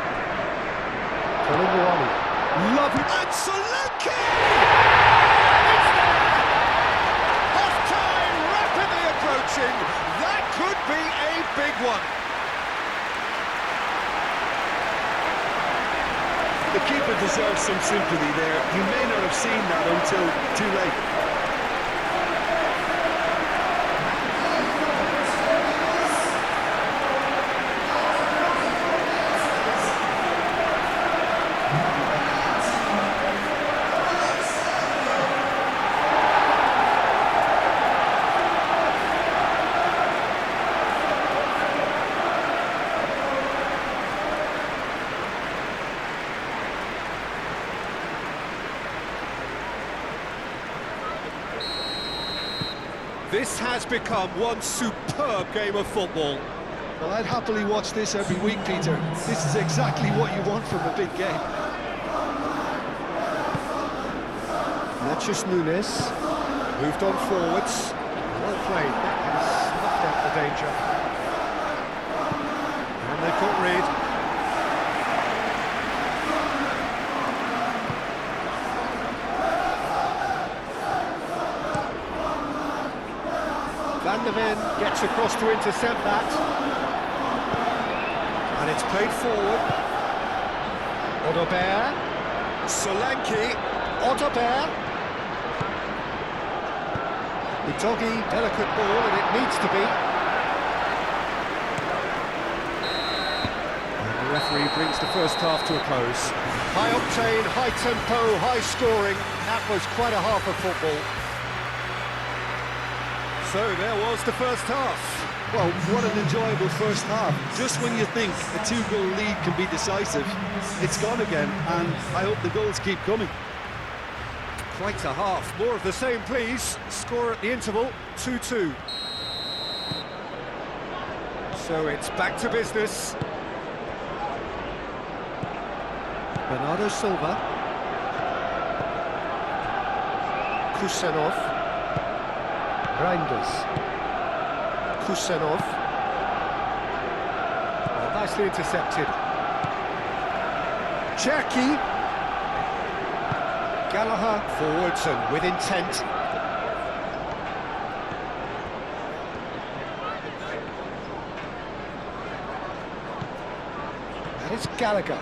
Colomboani. Lovely. And Solanke! It's there! Half-time, rapidly approaching. That could be a big one. The keeper deserves some sympathy there. You may not have seen that until too late. This has become one superb game of football. Well, I'd happily watch this every week, Peter. This is exactly what you want from a big game. Natchez Nunes moved on forwards. Well played. That has snuffed out the danger. And they've got rid. Van der Ven gets across to intercept that. And it's played forward. Odobert. Solanke. Odobert. Itogi, delicate ball, and it needs to be. And the referee brings the first half to a close. High octane, high tempo, high scoring. That was quite a half of football. So there was the first half. Well, what an enjoyable first half. Just when you think a 2-goal lead can be decisive, it's gone again, and I hope the goals keep coming. Quite a half. More of the same, please. Score at the interval, 2-2. So it's back to business. Bernardo Silva. Kusanov. Reinders. Kusanov. Well, nicely intercepted. Cherki. Gallagher forwards and with intent. That is Gallagher.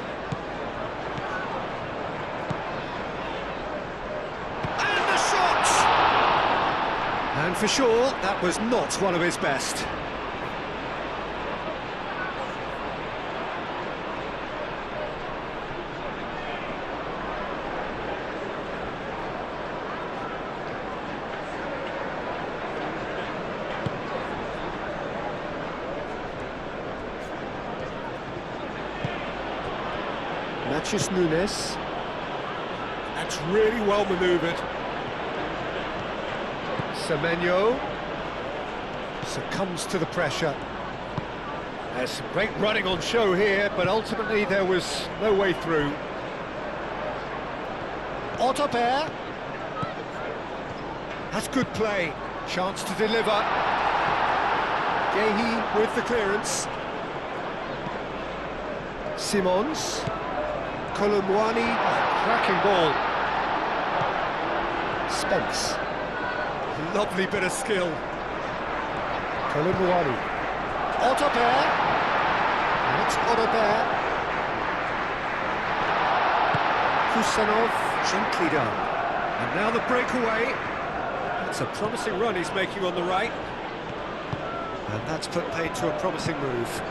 And the shot! And for sure, that was not one of his best. Natchez Nunes. That's really well manoeuvred. Semenyo succumbs to the pressure. There's some great running on show here, but ultimately there was no way through. Odobert. That's good play. Chance to deliver. Gehi with the clearance. Simons. Colomboani, cracking ball. Spence. Lovely bit of skill. Colomboani. Odobert. That's Odobert. Kusanov, gently done. And now the breakaway. That's a promising run he's making on the right. And that's put paid to a promising move.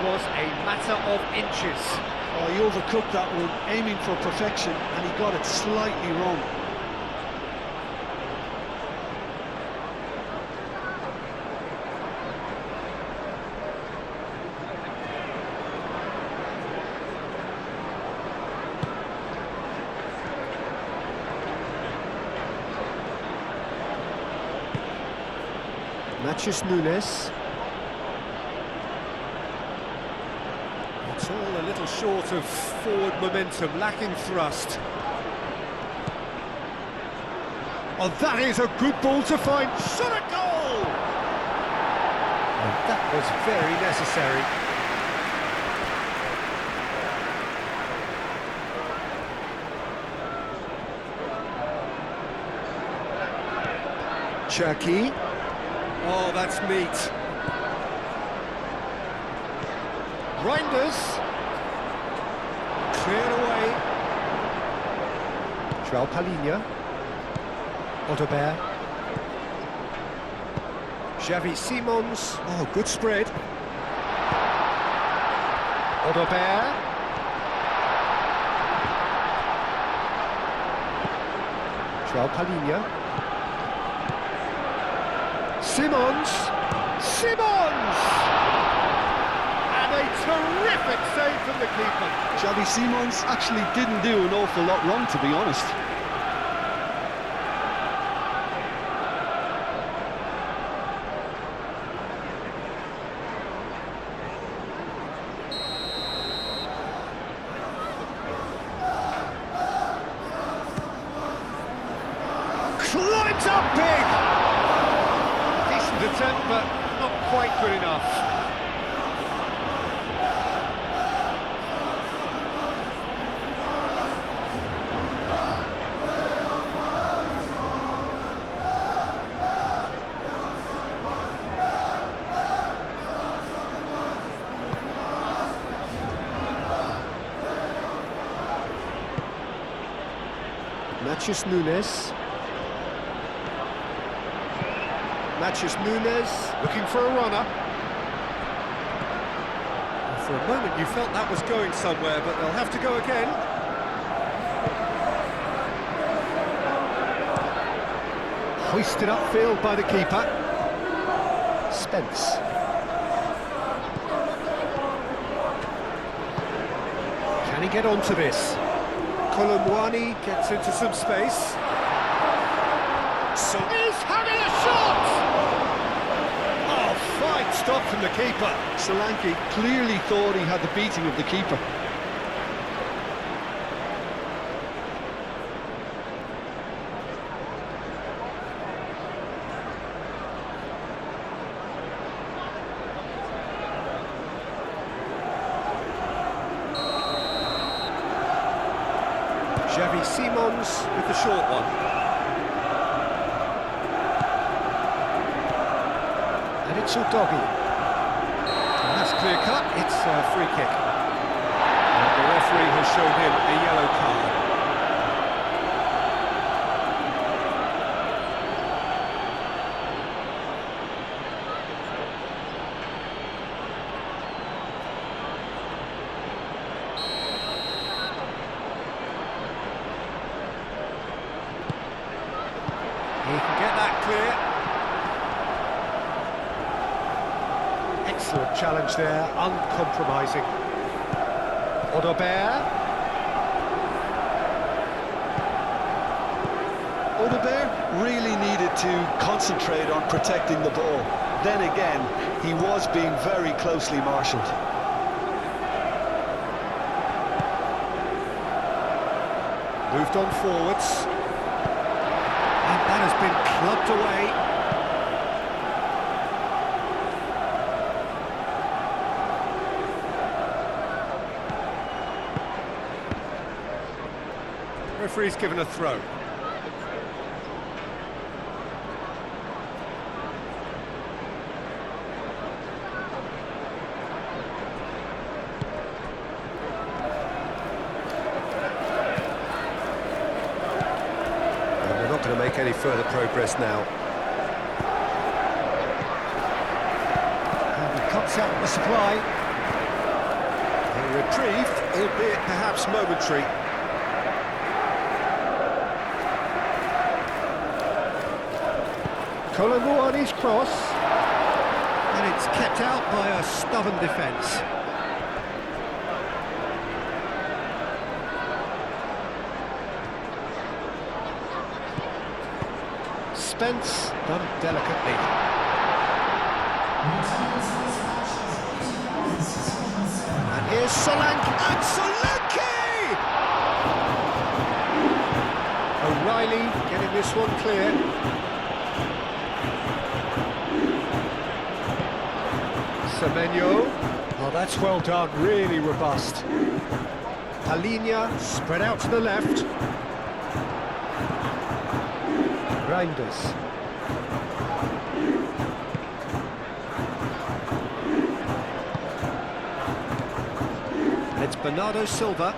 Was a matter of inches. Oh, he overcooked that one, aiming for perfection, and he got it slightly wrong. Natchez Nunes. It's all a little short of forward momentum, lacking thrust. Oh, that is a good ball to find. Shot a goal! And that was very necessary. Cherky. Oh, that's neat. Reinders. Cleared away. João Palhinha. Ottobert. Xavi Simons. Oh, good spread. Ottobert. João Palhinha. Simons! Simons! And a terrific save from the keeper. Xavi Simons actually didn't do an awful lot wrong, to be honest. Climbs up big! Attempt, but not quite good enough. Matheus Nunes. Matheus Nunes looking for a runner. Well, for a moment you felt that was going somewhere, but they'll have to go again. Hoisted upfield by the keeper. Spence. Can he get onto this? Kolomwani gets into some space. So he's having a shot! Oh, fine stop from the keeper. Solanke clearly thought he had the beating of the keeper. Xavi Simons with the short one. And it's Udogi. And that's clear cut, it's a free kick. And the referee has shown him a yellow card. He can get that clear. Excellent challenge there, uncompromising. Ottobert. Ottobert really needed to concentrate on protecting the ball. Then again, he was being very closely marshalled. Moved on forwards. And that has been clubbed away. Referee's given a throw. We're not going to make any further progress now. And he cuts out the supply. A reprieve, albeit perhaps momentary. Kolomwani's cross. And it's kept out by a stubborn defence. Spence done delicately. And here's Solanke, and Solanke! O'Reilly getting this one clear. Semenyo. Oh, that's well done, really robust. Palinha spread out to the left. Reinders. It's Bernardo Silva.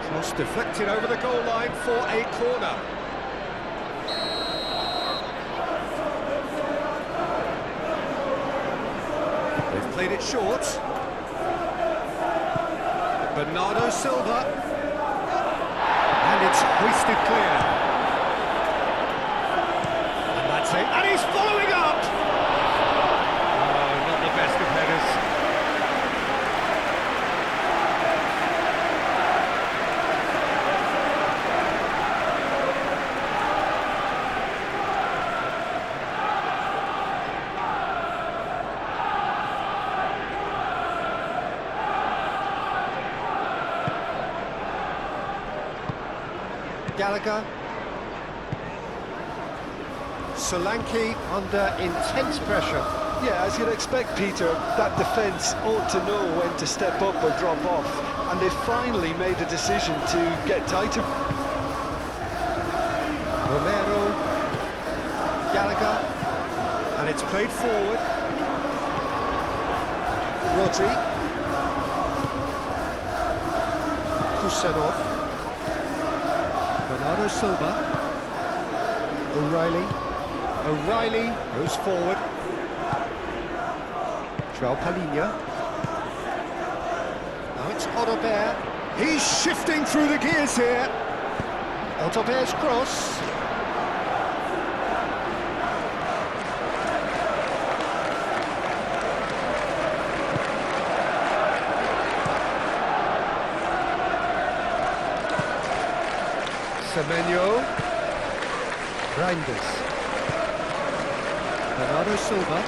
Cross deflected over the goal line for a corner. They've played it short. Bernardo Silva. And it's hoisted clear. And that's it. And he's following up! Oh, not the best of headers. Gallagher. Solanke under intense pressure. Yeah, as you'd expect, Peter, that defence ought to know when to step up or drop off, and they finally made the decision to get tighter. Romero, Gallagher, and it's played forward. Rodri, Kusanov, Bernardo Silva, O'Reilly goes forward. João Palinha. Now it's Odobert. He's shifting through the gears here. Odobert's cross. Semenyo. Reinders. Bernardo Silva.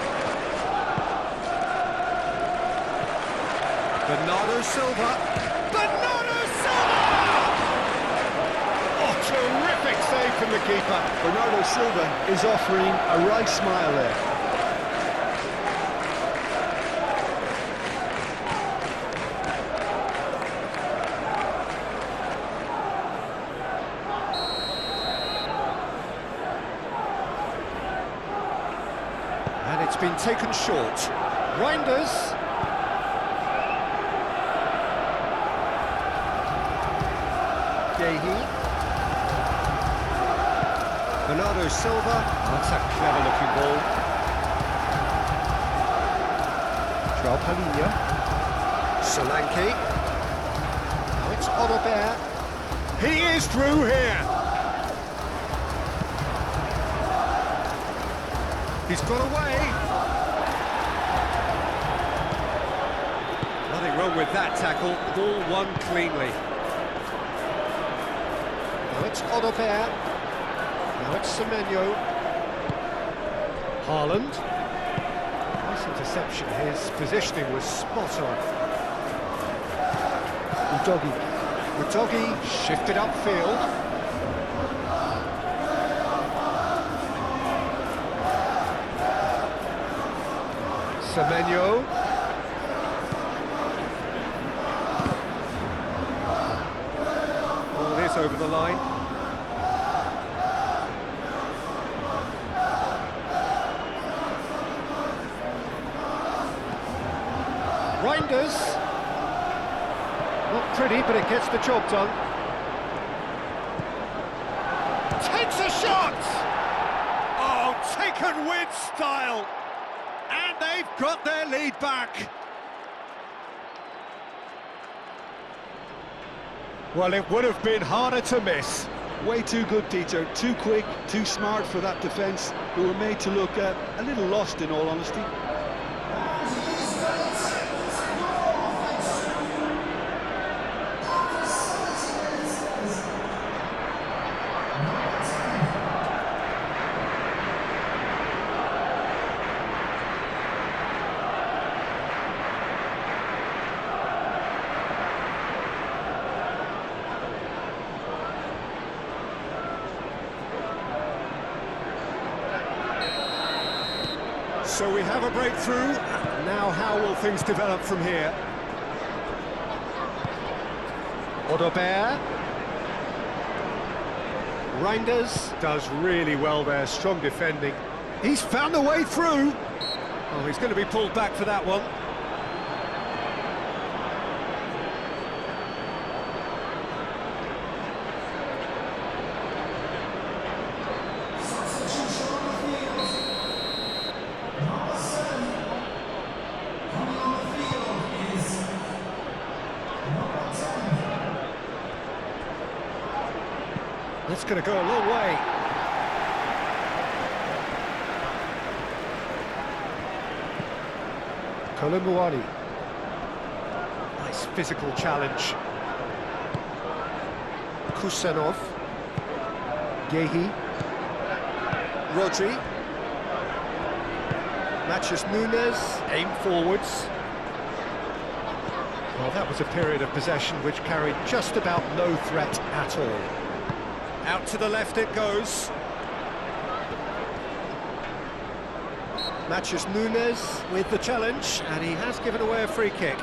Bernardo Silva! Oh, terrific save from the keeper. Bernardo Silva is offering a right smile there. And it's been taken short. Reinders. Bernardo Silva, that's a clever looking ball. João Palinha, Solanke, now it's Odobert, he is through here! He's got away! Nothing wrong with that tackle, ball won cleanly. Now it's Odobert. Now it's Semenyo. Haaland. Nice interception. His positioning was spot on. Udogi shifted upfield. Semenyo. All this over the line. Reinders. Not pretty, but it gets the job done. Takes a shot! Oh, taken with style! And they've got their lead back. Well, it would have been harder to miss. Way too good, Peter. Too quick, too smart for that defence, who were made to look a little lost, in all honesty. So we have a breakthrough. Now how will things develop from here? Odobert. Reinders does really well there, strong defending. He's found a way through. Oh, he's going to be pulled back for that one. That's going to go a long way. Kolomouani. Nice physical challenge. Kusanov. Gehi. Rodri. Matches Nunes. Aim forwards. Well, that was a period of possession which carried just about no threat at all. Out to the left it goes. Matches Nunes with the challenge, and he has given away a free kick.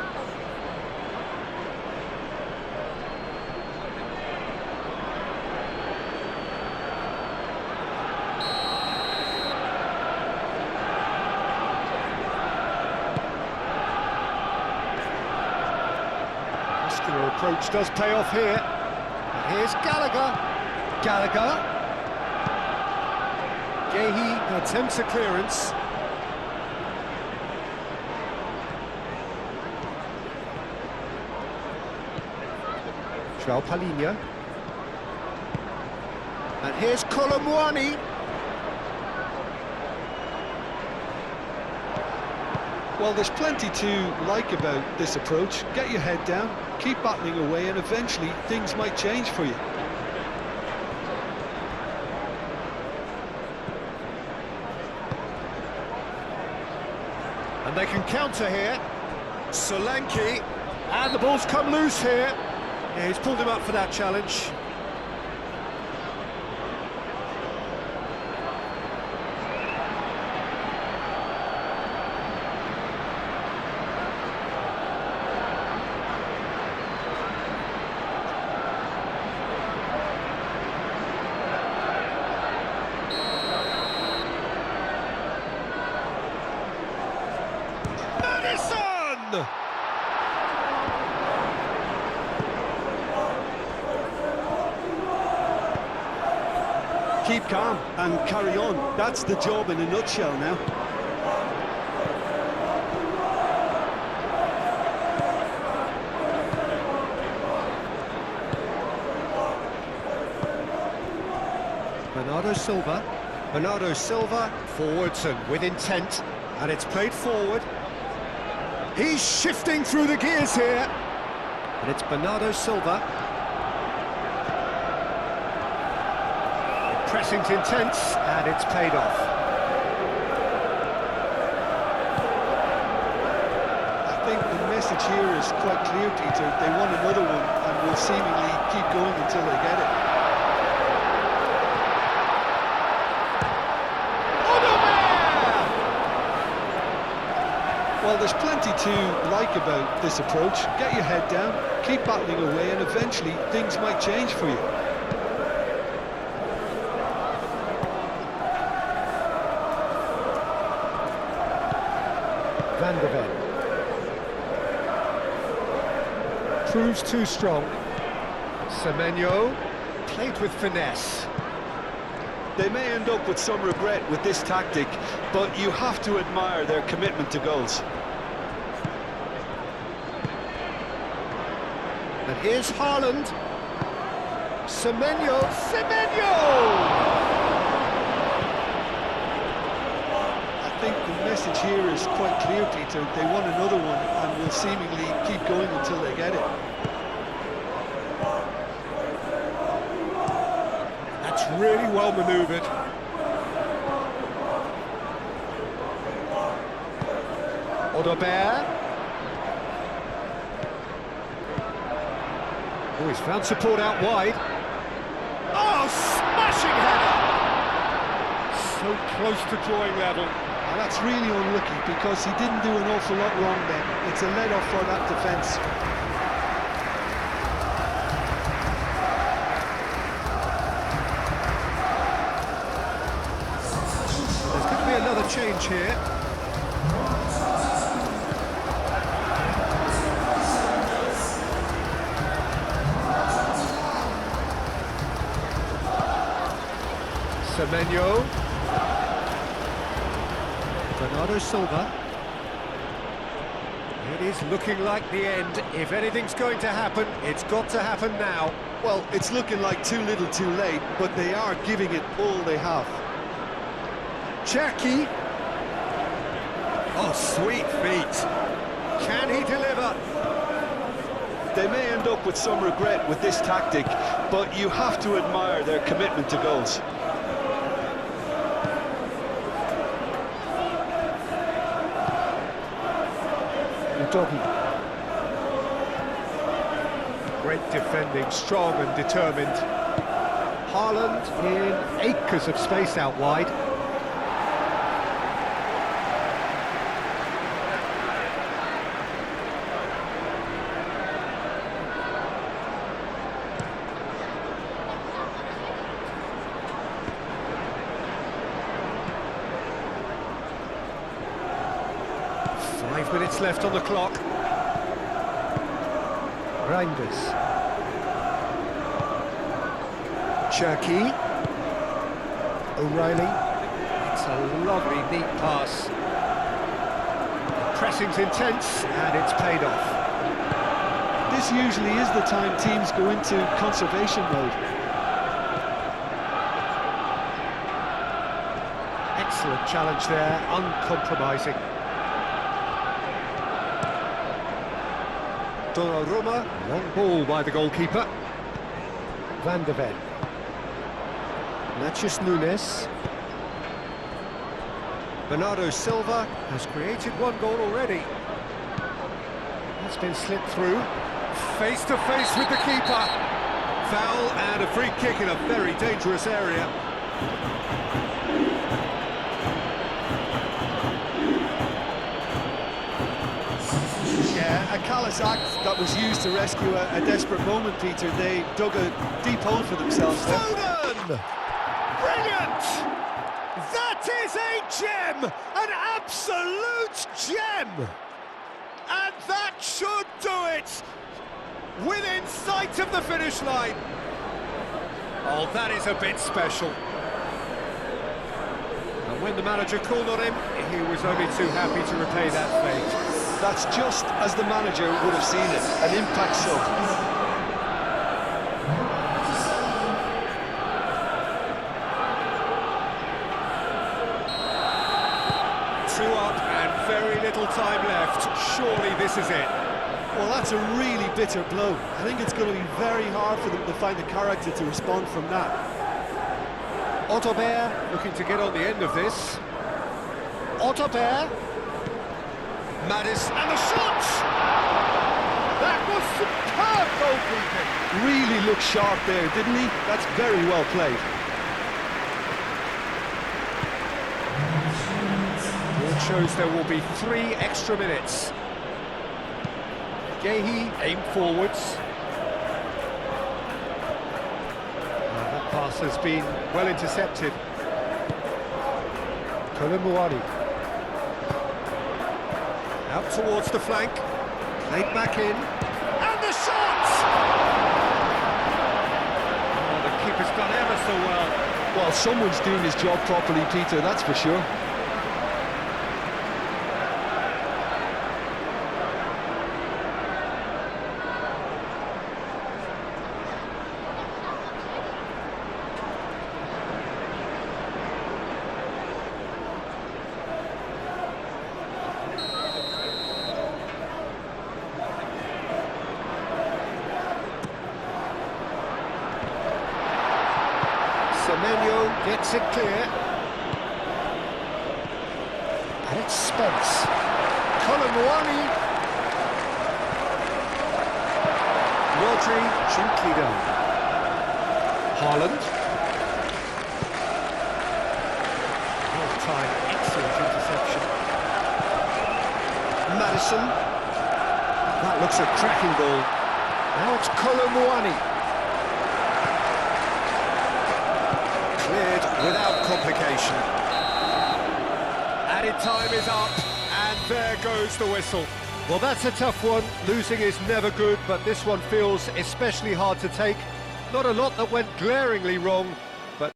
Muscular approach does pay off here. And here's Gallagher. Gallagher. Gehi attempts a clearance. João Palhinha. And here's Kolomouani. Well, there's plenty to like about this approach. Get your head down, keep battling away, and eventually things might change for you. And they can counter here. Solanke. And the ball's come loose here. Yeah, he's pulled him up for that challenge. Madison! Keep calm and carry on. That's the job in a nutshell now. Bernardo Silva. Bernardo Silva forwards and with intent, and it's played forward. He's shifting through the gears here, and it's Bernardo Silva. Pressing's intense, and it's paid off. I think the message here is quite clear, Peter. They want another one and will seemingly keep going until they get it. Well, there's plenty to like about this approach. Get your head down, keep battling away, and eventually things might change for you. Van der Ven. Proves too strong. Semenyo played with finesse. They may end up with some regret with this tactic, but you have to admire their commitment to goals. And here's Haaland. Semenyo! I think the message here is quite clear, Peter. They want another one and will seemingly keep going until they get it. That's really well manoeuvred. Odobert. Oh, he's found support out wide. Oh, smashing header! So close to drawing level. And that's really unlucky because he didn't do an awful lot wrong then. It's a let-off for that defence. There's going to be another change here. Semenyo. Bernardo Silva. It is looking like the end. If anything's going to happen, it's got to happen now. Well, it's looking like too little too late, but they are giving it all they have. Cherki. Oh, sweet feet. Can he deliver? They may end up with some regret with this tactic, but you have to admire their commitment to goals. Doggy. Great defending, strong and determined. Haaland in acres of space out wide. Minutes left on the clock. Reinders. Cherki. O'Reilly. It's a lovely, neat pass. The pressing's intense, and it's paid off. This usually is the time teams go into conservation mode. Excellent challenge there, uncompromising. Donnarumma, long ball by the goalkeeper. Van de Ven. Natchez Nunes. Bernardo Silva has created one goal already. That's been slipped through. Face to face with the keeper. Foul and a free kick in a very dangerous area. A callous act that was used to rescue a desperate moment, Peter. They dug a deep hole for themselves there. Foden! Brilliant! That is a gem! An absolute gem! And that should do it! Within sight of the finish line. Oh, that is a bit special. And when the manager called on him, he was only too happy to repay that fate. That's just as the manager would have seen it, an impact sub. Two up and very little time left. Surely this is it. Well, that's a really bitter blow. I think it's going to be very hard for them to find the character to respond from that. Otterbeer looking to get on the end of this. Otterbeer. Maddis and the shot! That was superb goalkeeping! Really looked sharp there, didn't he? That's very well played. It shows there will be 3 extra minutes. Gehi aimed forwards. That pass has been well intercepted. Kolomuani. Out towards the flank, played back in, and the shot! Oh, the keeper's done ever so well. Well, someone's doing his job properly, Peter, that's for sure. Semenyo gets it clear. And it's Spence. Kolomuani. Rodri gently down. Haaland. Well timed, excellent interception. Anderson. That looks a cracking ball. Now it's Colomwani. Cleared without complication. Added time is up, and there goes the whistle. Well, that's a tough one. Losing is never good, but this one feels especially hard to take. Not a lot that went glaringly wrong,